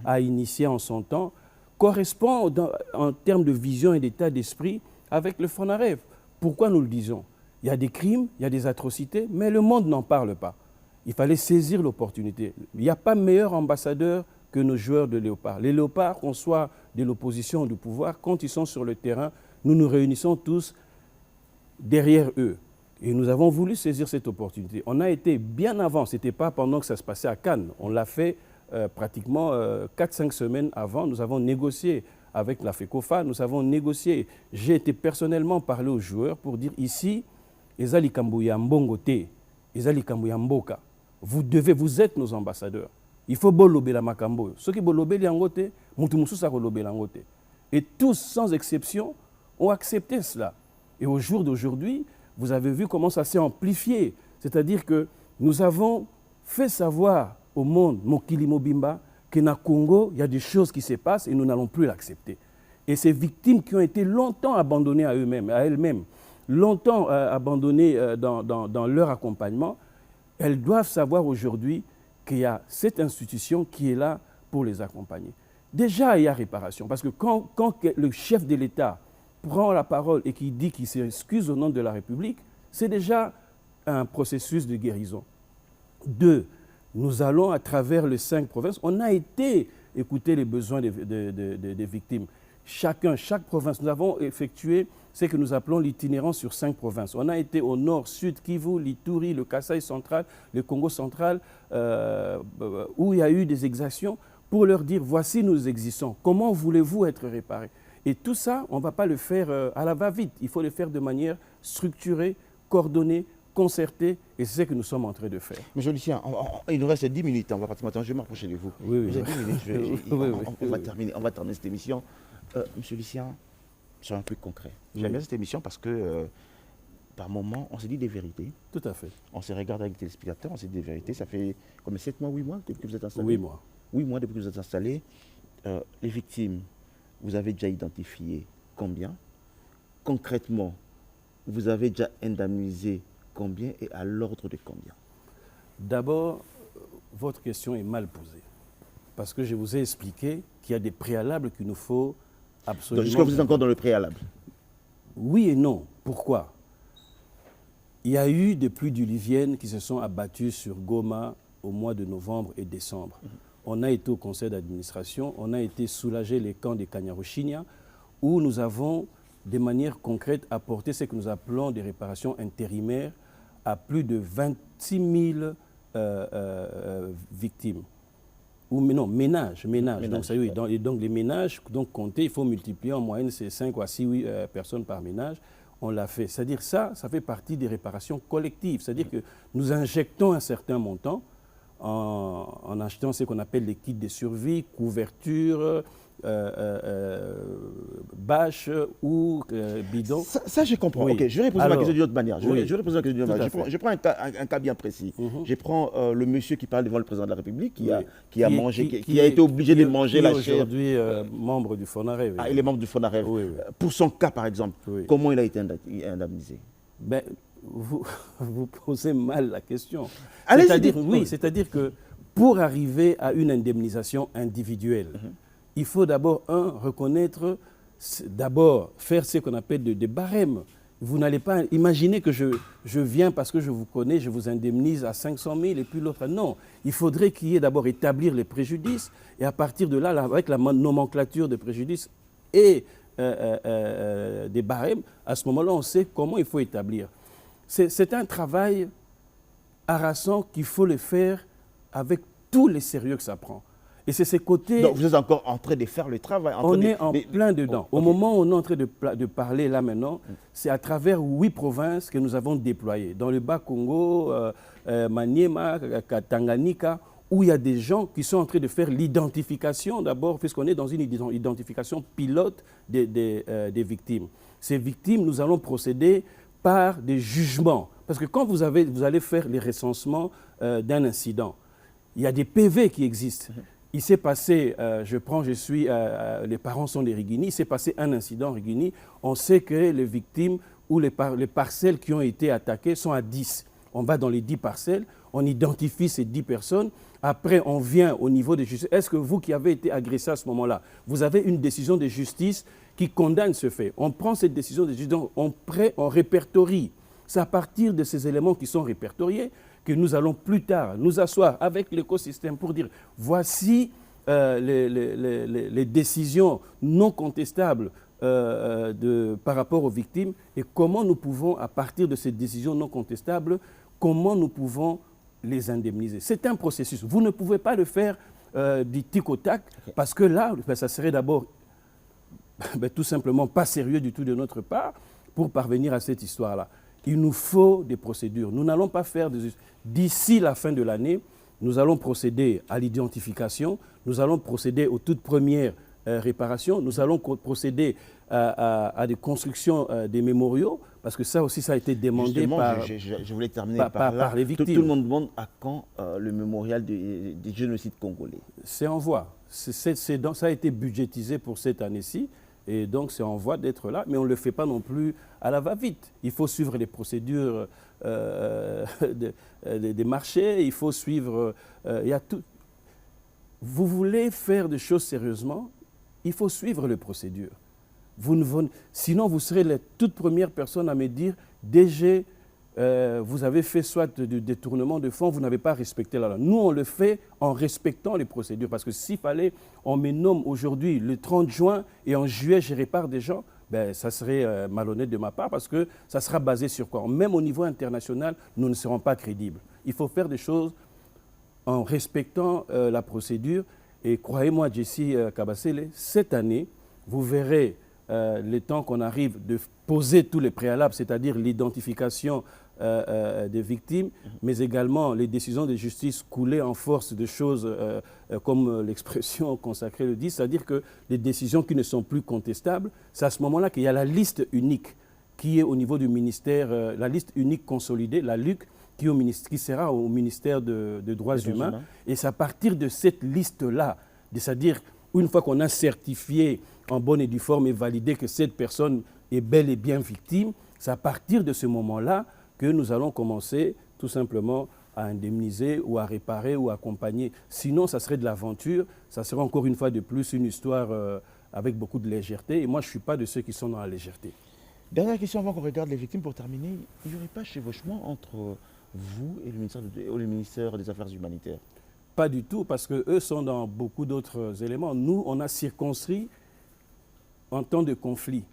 a initié en son temps correspond en termes de vision et d'état d'esprit avec le FONAREF. Pourquoi nous le disons? Il y a des crimes, il y a des atrocités, mais le monde n'en parle pas. Il fallait saisir l'opportunité. Il n'y a pas meilleur ambassadeur que nos joueurs de léopards. Les léopards, qu'on soit de l'opposition ou du pouvoir, quand ils sont sur le terrain, nous nous réunissons tous derrière eux. Et nous avons voulu saisir cette opportunité. On a été bien avant, ce n'était pas pendant que ça se passait à Cannes. On l'a fait pratiquement 4-5 semaines avant. Nous avons négocié avec la FECOFA, nous avons négocié. J'ai été personnellement parler aux joueurs pour dire ici, Ezali Kambouya Mbongote, Ezali Kambouya Mboka, vous êtes nos ambassadeurs. Il faut bolobé la makambo. Ceux qui bolobé l'angote, mutumoussou sa bolobé l'angote. Et tous, sans exception, ont accepté cela. Et au jour d'aujourd'hui, vous avez vu comment ça s'est amplifié. C'est-à-dire que nous avons fait savoir au monde, Mokili Mobimba, qu'au Congo, il y a des choses qui se passent et nous n'allons plus l'accepter. Et ces victimes qui ont été longtemps abandonnées à eux-mêmes, à elles-mêmes, longtemps abandonnées dans leur accompagnement, elles doivent savoir aujourd'hui qu'il y a cette institution qui est là pour les accompagner. Déjà, il y a réparation. Parce que quand le chef de l'État prend la parole et qu'il dit qu'il s'excuse au nom de la République, c'est déjà un processus de guérison. 2, nous allons à travers les 5 provinces, on a été écouter les besoins des victimes. Chaque province, nous avons effectué ce que nous appelons l'itinérance sur 5 provinces. On a été au nord, sud, Kivu, l'Ituri, le Kasaï central, le Congo central, où il y a eu des exactions, pour leur dire, voici nous existons, comment voulez-vous être réparés? Et tout ça, on ne va pas le faire à la va-vite, il faut le faire de manière structurée, coordonnée, concertée, et c'est ce que nous sommes en train de faire. Monsieur Lucien, il nous reste 10 minutes, on va partir maintenant, je vais m'approcher de vous. Oui, Vous avez 10 minutes, on va terminer cette émission. Monsieur Lucien, soyons un peu concret. J'aime bien cette émission parce que par moment, on se dit des vérités. Tout à fait. On se regarde avec les téléspectateurs, on se dit des vérités. Ça fait comme 7 mois, 8 mois depuis que vous êtes installé? 8 mois. 8 mois depuis que vous êtes installé. Les victimes, vous avez déjà identifié combien? Concrètement, vous avez déjà indemnisé combien et à l'ordre de combien? D'abord, votre question est mal posée. Parce que je vous ai expliqué qu'il y a des préalables qu'il nous faut absolument... Est-ce que vous êtes encore dans le préalable? Oui et non. Pourquoi? Il y a eu des pluies diluviennes qui se sont abattues sur Goma au mois de novembre et décembre. On a été au conseil d'administration, on a été soulager les camps de Kanyaruchinya, où nous avons, de manière concrète, apporté ce que nous appelons des réparations intérimaires à plus de 26 000 victimes. Ou non, ménages. Donc, ça, oui, et donc les ménages, donc compter, il faut multiplier en moyenne, c'est 5 à 6 personnes par ménage. On l'a fait. C'est-à-dire ça fait partie des réparations collectives. C'est-à-dire que nous injectons un certain montant en achetant ce qu'on appelle les kits de survie, couverture, bâche ou bidon. Ça, je comprends. Oui. Ok, je vais reposer ma question d'une autre manière. Je prends un cas bien précis. Je prends le monsieur qui parle devant le président de la République, qui a été obligé de manger la chair. Aujourd'hui membre du FONAREV. Ah, il est membre du FONAREV. Oui. Pour son cas, par exemple, comment il a été indemnisé? Ben, vous posez mal la question. C'est-à-dire que pour arriver à une indemnisation individuelle, il faut d'abord, reconnaître, faire ce qu'on appelle des barèmes. Vous n'allez pas imaginer que je viens parce que je vous connais, je vous indemnise à 500 000 et puis l'autre. Non, il faudrait qu'il y ait d'abord établir les préjudices et à partir de là, avec la nomenclature des préjudices et des barèmes, à ce moment-là, on sait comment il faut établir. C'est un travail harassant qu'il faut le faire avec tous les sérieux que ça prend. Et c'est ces côtés... Donc vous êtes encore en train de faire le travail. On est en plein dedans. Au moment où on est en train de parler là maintenant, c'est à travers 8 provinces que nous avons déployé. Dans le Bas-Congo, Maniema, Tanganyika, où il y a des gens qui sont en train de faire l'identification d'abord, puisqu'on est dans une identification pilote des victimes. Ces victimes, nous allons procéder par des jugements. Parce que quand vous allez faire les recensements d'un incident, il y a des PV qui existent. Il s'est passé, les parents sont des Rigini, il s'est passé un incident en Rigini, on sait que les victimes ou les parcelles qui ont été attaquées sont à 10. On va dans les 10 parcelles, on identifie ces 10 personnes, après on vient au niveau de justice. Est-ce que vous qui avez été agressé à ce moment-là, vous avez une décision de justice qui condamne ce fait? On prend cette décision de justice, on répertorie. C'est à partir de ces éléments qui sont répertoriés que nous allons plus tard nous asseoir avec l'écosystème pour dire voici les décisions non contestables par rapport aux victimes et comment nous pouvons, à partir de ces décisions non contestables, comment nous pouvons les indemniser. C'est un processus. Vous ne pouvez pas le faire du tic au tac parce que là, ça serait d'abord tout simplement pas sérieux du tout de notre part pour parvenir à cette histoire-là. Il nous faut des procédures. Nous n'allons pas faire d'ici la fin de l'année, nous allons procéder à l'identification, nous allons procéder aux toutes premières réparations, nous allons procéder à des constructions des mémoriaux, parce que ça aussi, ça a été demandé je voulais terminer par les victimes. Tout le monde demande à quand le mémorial des génocides congolais? C'est en voie. Ça a été budgétisé pour cette année-ci. Et donc, c'est en voie d'être là, mais on ne le fait pas non plus à la va-vite. Il faut suivre les procédures des marchés, il faut suivre... il y a tout. vous voulez faire des choses sérieusement, il faut suivre les procédures. Sinon, vous serez la toute première personne à me dire « DG, vous avez fait soit du détournement de fonds, vous n'avez pas respecté la loi ». Nous, on le fait en respectant les procédures. Parce que s'il fallait, on me nomme aujourd'hui le 30 juin et en juillet, je répare des gens, ben, ça serait malhonnête de ma part parce que ça sera basé sur quoi? Même au niveau international, nous ne serons pas crédibles. Il faut faire des choses en respectant la procédure. Et croyez-moi, Jessie Kabasele, cette année, vous verrez le temps qu'on arrive de poser tous les préalables, c'est-à-dire l'identification des victimes, mais également les décisions de justice couler en force de choses, comme l'expression consacrée le dit, c'est-à-dire que les décisions qui ne sont plus contestables, c'est à ce moment-là qu'il y a la liste unique qui est au niveau du ministère, la liste unique consolidée, la LUC, qui sera au ministère des Droits humains. Et c'est à partir de cette liste-là, c'est-à-dire une fois qu'on a certifié en bonne et due forme et validé que cette personne est bel et bien victime, c'est à partir de ce moment-là que nous allons commencer tout simplement à indemniser ou à réparer ou à accompagner. Sinon, ça serait de l'aventure, ça serait encore une fois de plus une histoire avec beaucoup de légèreté. Et moi, je ne suis pas de ceux qui sont dans la légèreté. Dernière question avant qu'on regarde les victimes pour terminer. Il n'y aurait pas chevauchement entre vous et le ministère des Affaires humanitaires? Pas du tout, parce qu'eux sont dans beaucoup d'autres éléments. Nous, on a circonscrit en temps de conflit.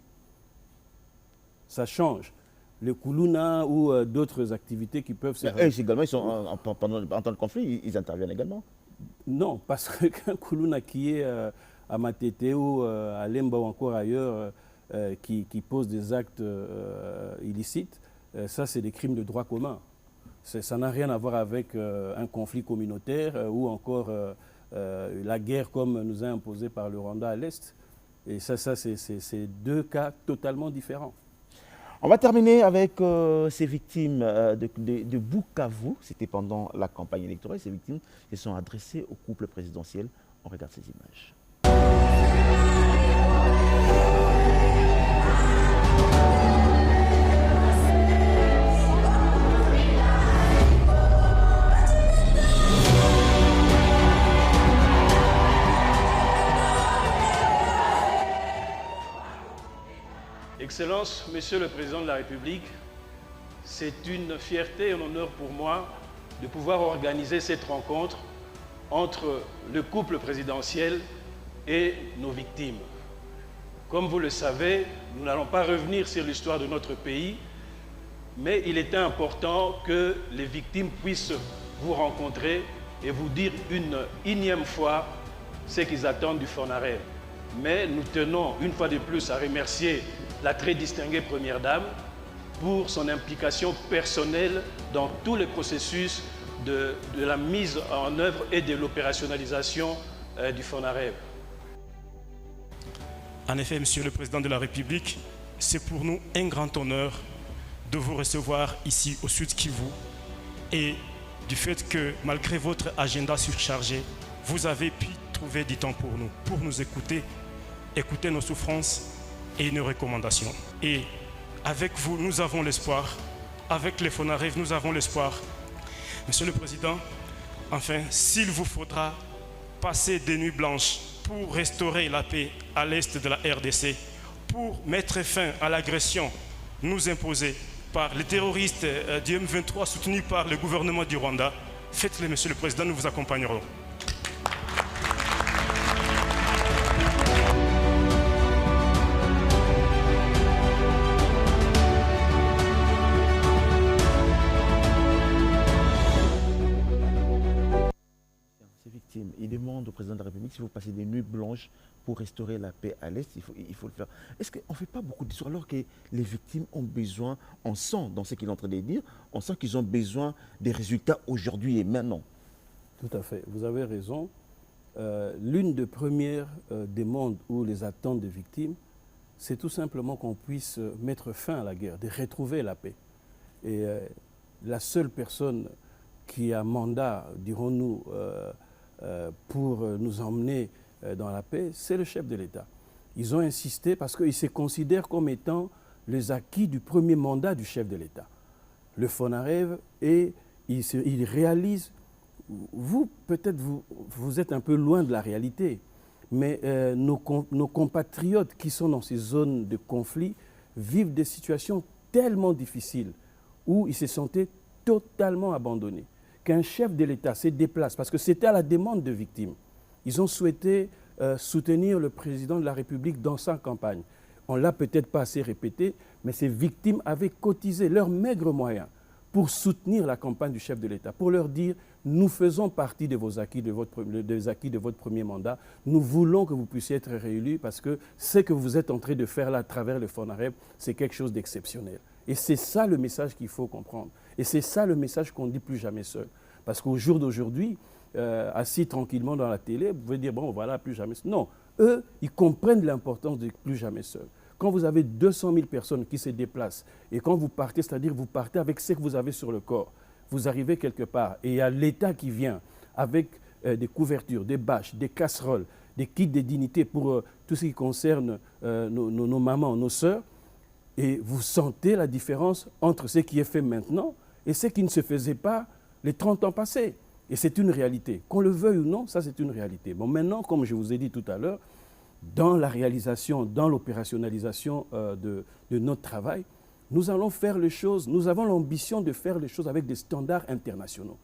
Ça change. Le Kuluna ou d'autres activités qui peuvent se... Eux également, ils sont en temps de conflit, ils interviennent également? Non, parce qu'un Kuluna qui est à Matete ou à Lemba ou encore ailleurs, qui pose des actes illicites, ça c'est des crimes de droit commun. Ça n'a rien à voir avec un conflit communautaire ou encore la guerre comme nous a imposé par le Rwanda à l'Est. Et ça c'est deux cas totalement différents. On va terminer avec ces victimes de Bukavu. C'était pendant la campagne électorale. Ces victimes se sont adressées au couple présidentiel. On regarde ces images. Excellence, Monsieur le Président de la République, c'est une fierté et un honneur pour moi de pouvoir organiser cette rencontre entre le couple présidentiel et nos victimes. Comme vous le savez, nous n'allons pas revenir sur l'histoire de notre pays, mais il était important que les victimes puissent vous rencontrer et vous dire une énième fois ce qu'ils attendent du FONAREV. Mais nous tenons une fois de plus à remercier la très distinguée Première Dame pour son implication personnelle dans tous les processus de la mise en œuvre et de l'opérationnalisation du FONAREV. En effet, Monsieur le Président de la République, c'est pour nous un grand honneur de vous recevoir ici au Sud Kivu et du fait que malgré votre agenda surchargé, vous avez pu trouver du temps pour nous écouter nos souffrances et nos recommandations. Et avec vous, nous avons l'espoir. Avec les FONAREV, nous avons l'espoir. Monsieur le Président, enfin, s'il vous faudra passer des nuits blanches pour restaurer la paix à l'est de la RDC, pour mettre fin à l'agression nous imposée par les terroristes du M23 soutenus par le gouvernement du Rwanda, faites-le, Monsieur le Président, nous vous accompagnerons. Il demande au président de la République s'il faut passer des nuits blanches pour restaurer la paix à l'Est, il faut le faire. Est-ce qu'on ne fait pas beaucoup d'histoires alors que les victimes ont besoin, on sent dans ce qu'il est en train de dire, on sent qu'ils ont besoin des résultats aujourd'hui et maintenant? Tout à fait, vous avez raison. L'une des premières demandes ou les attentes des victimes, c'est tout simplement qu'on puisse mettre fin à la guerre, de retrouver la paix. Et la seule personne qui a mandat, dirons-nous, pour nous emmener dans la paix, c'est le chef de l'État. Ils ont insisté parce qu'ils se considèrent comme étant les acquis du premier mandat du chef de l'État. Le FONAREV, et il réalise vous, peut-être, vous êtes un peu loin de la réalité, mais nos compatriotes qui sont dans ces zones de conflit vivent des situations tellement difficiles où ils se sentaient totalement abandonnés. Qu'un chef de l'État se déplace, parce que c'était à la demande de victimes. Ils ont souhaité soutenir le président de la République dans sa campagne. On ne l'a peut-être pas assez répété, mais ces victimes avaient cotisé leurs maigres moyens pour soutenir la campagne du chef de l'État, pour leur dire « nous faisons partie de vos acquis, des acquis de votre premier mandat, nous voulons que vous puissiez être réélus parce que ce que vous êtes en train de faire là à travers le FONAREB, c'est quelque chose d'exceptionnel ». Et c'est ça le message qu'il faut comprendre. Et c'est ça le message qu'on ne dit plus jamais seul. Parce qu'au jour d'aujourd'hui, assis tranquillement dans la télé, vous pouvez dire « bon, voilà, plus jamais seul ». Non, eux, ils comprennent l'importance de plus jamais seul. Quand vous avez 200 000 personnes qui se déplacent et quand vous partez, c'est-à-dire vous partez avec ce que vous avez sur le corps, vous arrivez quelque part et il y a l'État qui vient avec des couvertures, des bâches, des casseroles, des kits de dignité pour tout ce qui concerne nos mamans, nos sœurs, et vous sentez la différence entre ce qui est fait maintenant et ce qui ne se faisait pas les 30 ans passés. Et c'est une réalité. Qu'on le veuille ou non, ça c'est une réalité. Bon, maintenant, comme je vous ai dit tout à l'heure, dans la réalisation, dans l'opérationnalisation de notre travail, nous allons faire les choses, nous avons l'ambition de faire les choses avec des standards internationaux.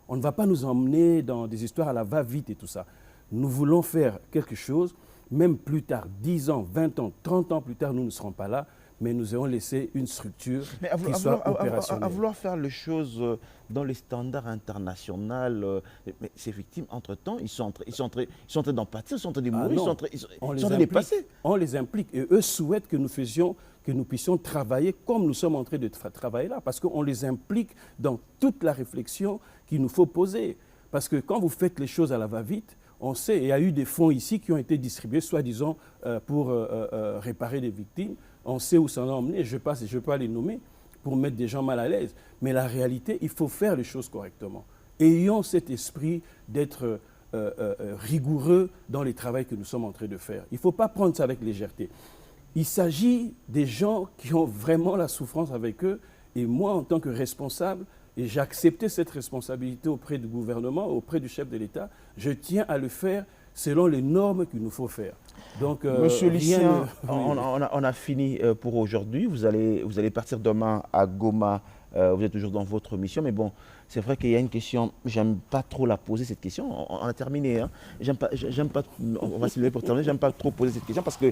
On ne va pas nous emmener dans des histoires à la va-vite et tout ça. Nous voulons faire quelque chose, même plus tard, 10 ans, 20 ans, 30 ans plus tard, nous ne serons pas là, mais nous allons laisser une structure qui soit opérationnelle. À vouloir faire les choses dans les standards internationaux, mais ces victimes, entre-temps, ils sont en train d'en pâtir, ils sont en train de mourir, ils sont en train de passer. On les implique et eux souhaitent que nous puissions travailler comme nous sommes en train de travailler là, parce qu'on les implique dans toute la réflexion qu'il nous faut poser. Parce que quand vous faites les choses à la va-vite, on sait, il y a eu des fonds ici qui ont été distribués, soi-disant, pour réparer des victimes. On sait où ça en a emmené, je ne peux pas les nommer pour mettre des gens mal à l'aise. Mais la réalité, il faut faire les choses correctement. Ayons cet esprit d'être rigoureux dans les travaux que nous sommes en train de faire. Il ne faut pas prendre ça avec légèreté. Il s'agit des gens qui ont vraiment la souffrance avec eux. Et moi, en tant que responsable, et j'ai accepté cette responsabilité auprès du gouvernement, auprès du chef de l'État, je tiens à le faire selon les normes qu'il nous faut faire. Donc, Monsieur Lucien, on a fini pour aujourd'hui. Vous allez partir demain à Goma. Vous êtes toujours dans votre mission. Mais bon, c'est vrai qu'il y a une question, j'aime pas trop la poser cette question. On a terminé. Hein. J'aime pas, on va se lever pour terminer. J'aime pas trop poser cette question parce que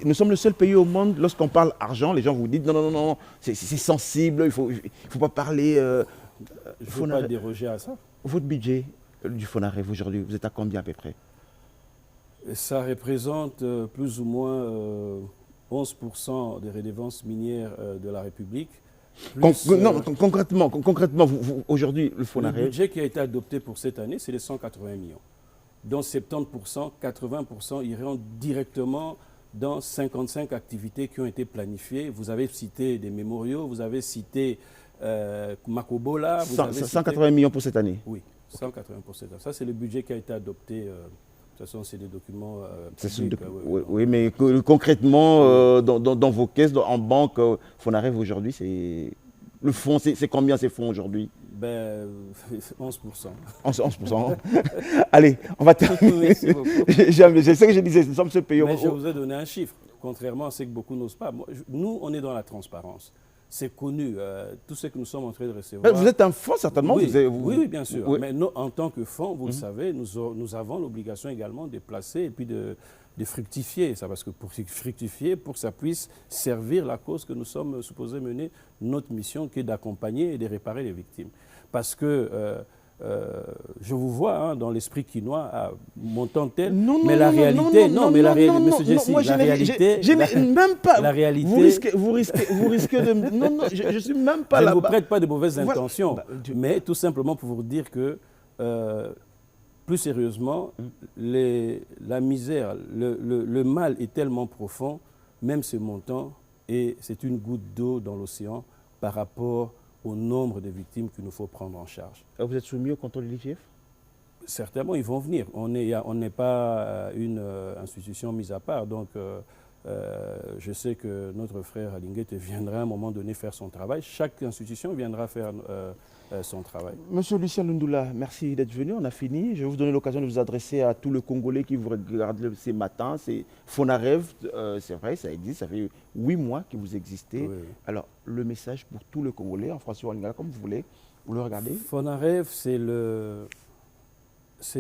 nous sommes le seul pays au monde, lorsqu'on parle argent, les gens vous disent non, c'est sensible, il faut pas parler. Je ne veux pas déroger à ça. Votre budget du FONAREV aujourd'hui, vous êtes à combien à peu près? Ça représente plus ou moins 11% des redevances minières de la République. Non, concrètement, aujourd'hui, le FONAREV... Le budget qui a été adopté pour cette année, c'est les 180 millions. Dont 70%, 80% iront directement dans 55 activités qui ont été planifiées. Vous avez cité des mémoriaux, vous avez cité Makobola. 180 millions pour cette année? Oui, 180 pour cette année. Ça, c'est le budget qui a été adopté. De toute façon, c'est des documents publics. Oui, mais concrètement, dans vos caisses, en banque, FONAREV aujourd'hui, le fonds, c'est combien ces fonds aujourd'hui? 11%. 11%. Allez, on va terminer. Merci beaucoup. Je sais que je disais, nous sommes ce pays. Mais je vous ai donné un chiffre, contrairement à ce que beaucoup n'osent pas. Nous, on est dans la transparence. C'est connu, tout ce que nous sommes en train de recevoir. Vous êtes un fonds, certainement. Oui, bien sûr. Oui. Mais nous, en tant que fonds, vous le savez, nous avons l'obligation également de placer et puis de fructifier. Ça, parce que pour fructifier, pour que ça puisse servir la cause que nous sommes supposés mener, notre mission qui est d'accompagner et de réparer les victimes. Parce que je vous vois dans l'esprit quinois à montant tel, mais la réalité, monsieur Jesse, la réalité, je n'ai même pas. La réalité, vous risquez de. Non, je suis même pas là. Je ne vous prête pas de mauvaises intentions, mais tout simplement pour vous dire que, plus sérieusement, la misère, le mal est tellement profond, même ce montant, et c'est une goutte d'eau dans l'océan par rapport au nombre de victimes qu'il nous faut prendre en charge. Vous êtes soumis au contrôle de l'IGF? Certainement, ils vont venir. On n'est pas une institution mise à part. Donc, je sais que notre frère Alinguete viendra à un moment donné faire son travail. Chaque institution viendra faire son travail. Monsieur Lucien Lundula, merci d'être venu. On a fini. Je vais vous donner l'occasion de vous adresser à tous les Congolais qui vous regardent ces matins. C'est Fonarev, c'est vrai, ça existe. Ça fait 8 mois que vous existez. Oui. Alors, le message pour tous les Congolais, en français ou en lingala, comme vous voulez, vous le regardez. Fonarev, c'est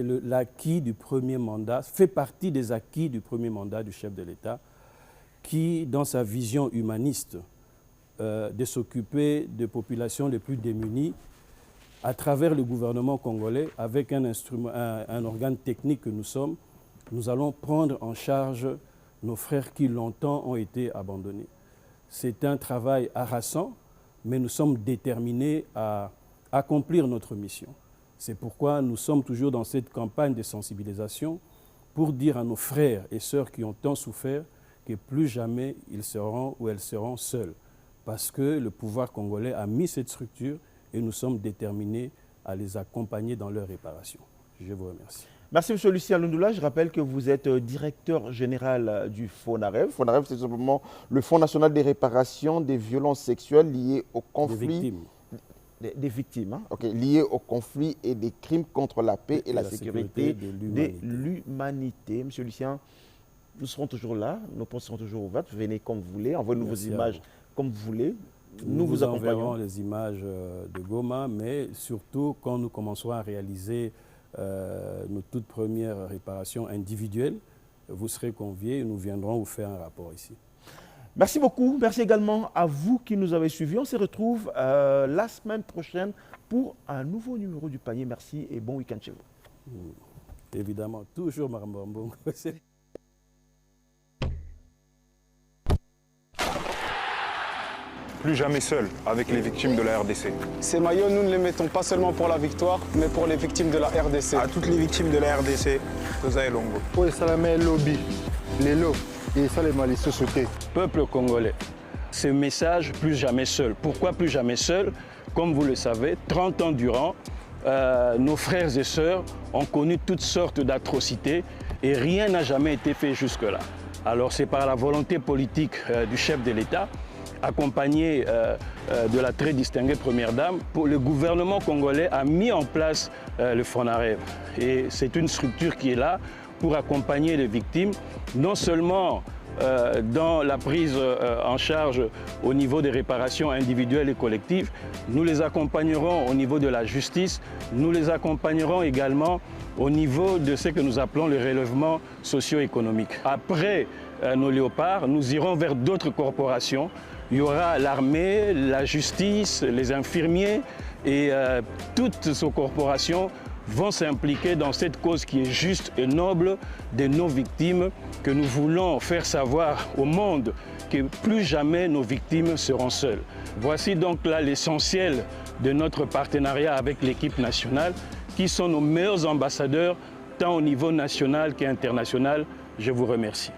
l'acquis du premier mandat, fait partie des acquis du premier mandat du chef de l'État, qui, dans sa vision humaniste, de s'occuper des populations les plus démunies, à travers le gouvernement congolais, avec un organe technique que nous sommes, nous allons prendre en charge nos frères qui longtemps ont été abandonnés. C'est un travail harassant, mais nous sommes déterminés à accomplir notre mission. C'est pourquoi nous sommes toujours dans cette campagne de sensibilisation pour dire à nos frères et sœurs qui ont tant souffert que plus jamais ils seront ou elles seront seuls. Parce que le pouvoir congolais a mis cette structure et nous sommes déterminés à les accompagner dans leur réparation. Je vous remercie. Merci M. Lucien Lundula. Je rappelle que vous êtes directeur général du Fonarev. Fonarev, c'est simplement le Fonds national des réparations des violences sexuelles liées au conflit. Des victimes. Des victimes, hein? Okay. Liées au conflit et des crimes contre la paix et la sécurité de l'humanité. M. Lucien, nous serons toujours là, nos portes seront toujours ouvertes. Venez comme vous voulez, envoyez-nous vos images comme vous voulez. Nous vous accompagnons. Les images de Goma, mais surtout quand nous commencerons à réaliser nos toutes premières réparations individuelles, vous serez conviés et nous viendrons vous faire un rapport ici. Merci beaucoup. Merci également à vous qui nous avez suivis. On se retrouve la semaine prochaine pour un nouveau numéro du panier. Merci et bon week-end chez vous. Évidemment, toujours Marambambo. Plus jamais seul avec les victimes de la RDC. Ces maillots, nous ne les mettons pas seulement pour la victoire, mais pour les victimes de la RDC. À toutes les victimes de la RDC, Toza et Longo. Oui, Salamé Lobby, les lots, et ça les malices sociétés. Peuple congolais, ce message, plus jamais seul. Pourquoi plus jamais seul? Comme vous le savez, 30 ans durant, nos frères et sœurs ont connu toutes sortes d'atrocités et rien n'a jamais été fait jusque-là. Alors c'est par la volonté politique du chef de l'État, accompagné de la très distinguée Première Dame, le gouvernement congolais a mis en place le Fonarev. Et c'est une structure qui est là pour accompagner les victimes, non seulement dans la prise en charge au niveau des réparations individuelles et collectives, nous les accompagnerons au niveau de la justice, nous les accompagnerons également au niveau de ce que nous appelons le relèvement socio-économique. Après nos léopards, nous irons vers d'autres corporations. Il y aura l'armée, la justice, les infirmiers et toutes ces corporations vont s'impliquer dans cette cause qui est juste et noble de nos victimes, que nous voulons faire savoir au monde que plus jamais nos victimes seront seules. Voici donc là l'essentiel de notre partenariat avec l'équipe nationale, qui sont nos meilleurs ambassadeurs, tant au niveau national qu'international. Je vous remercie.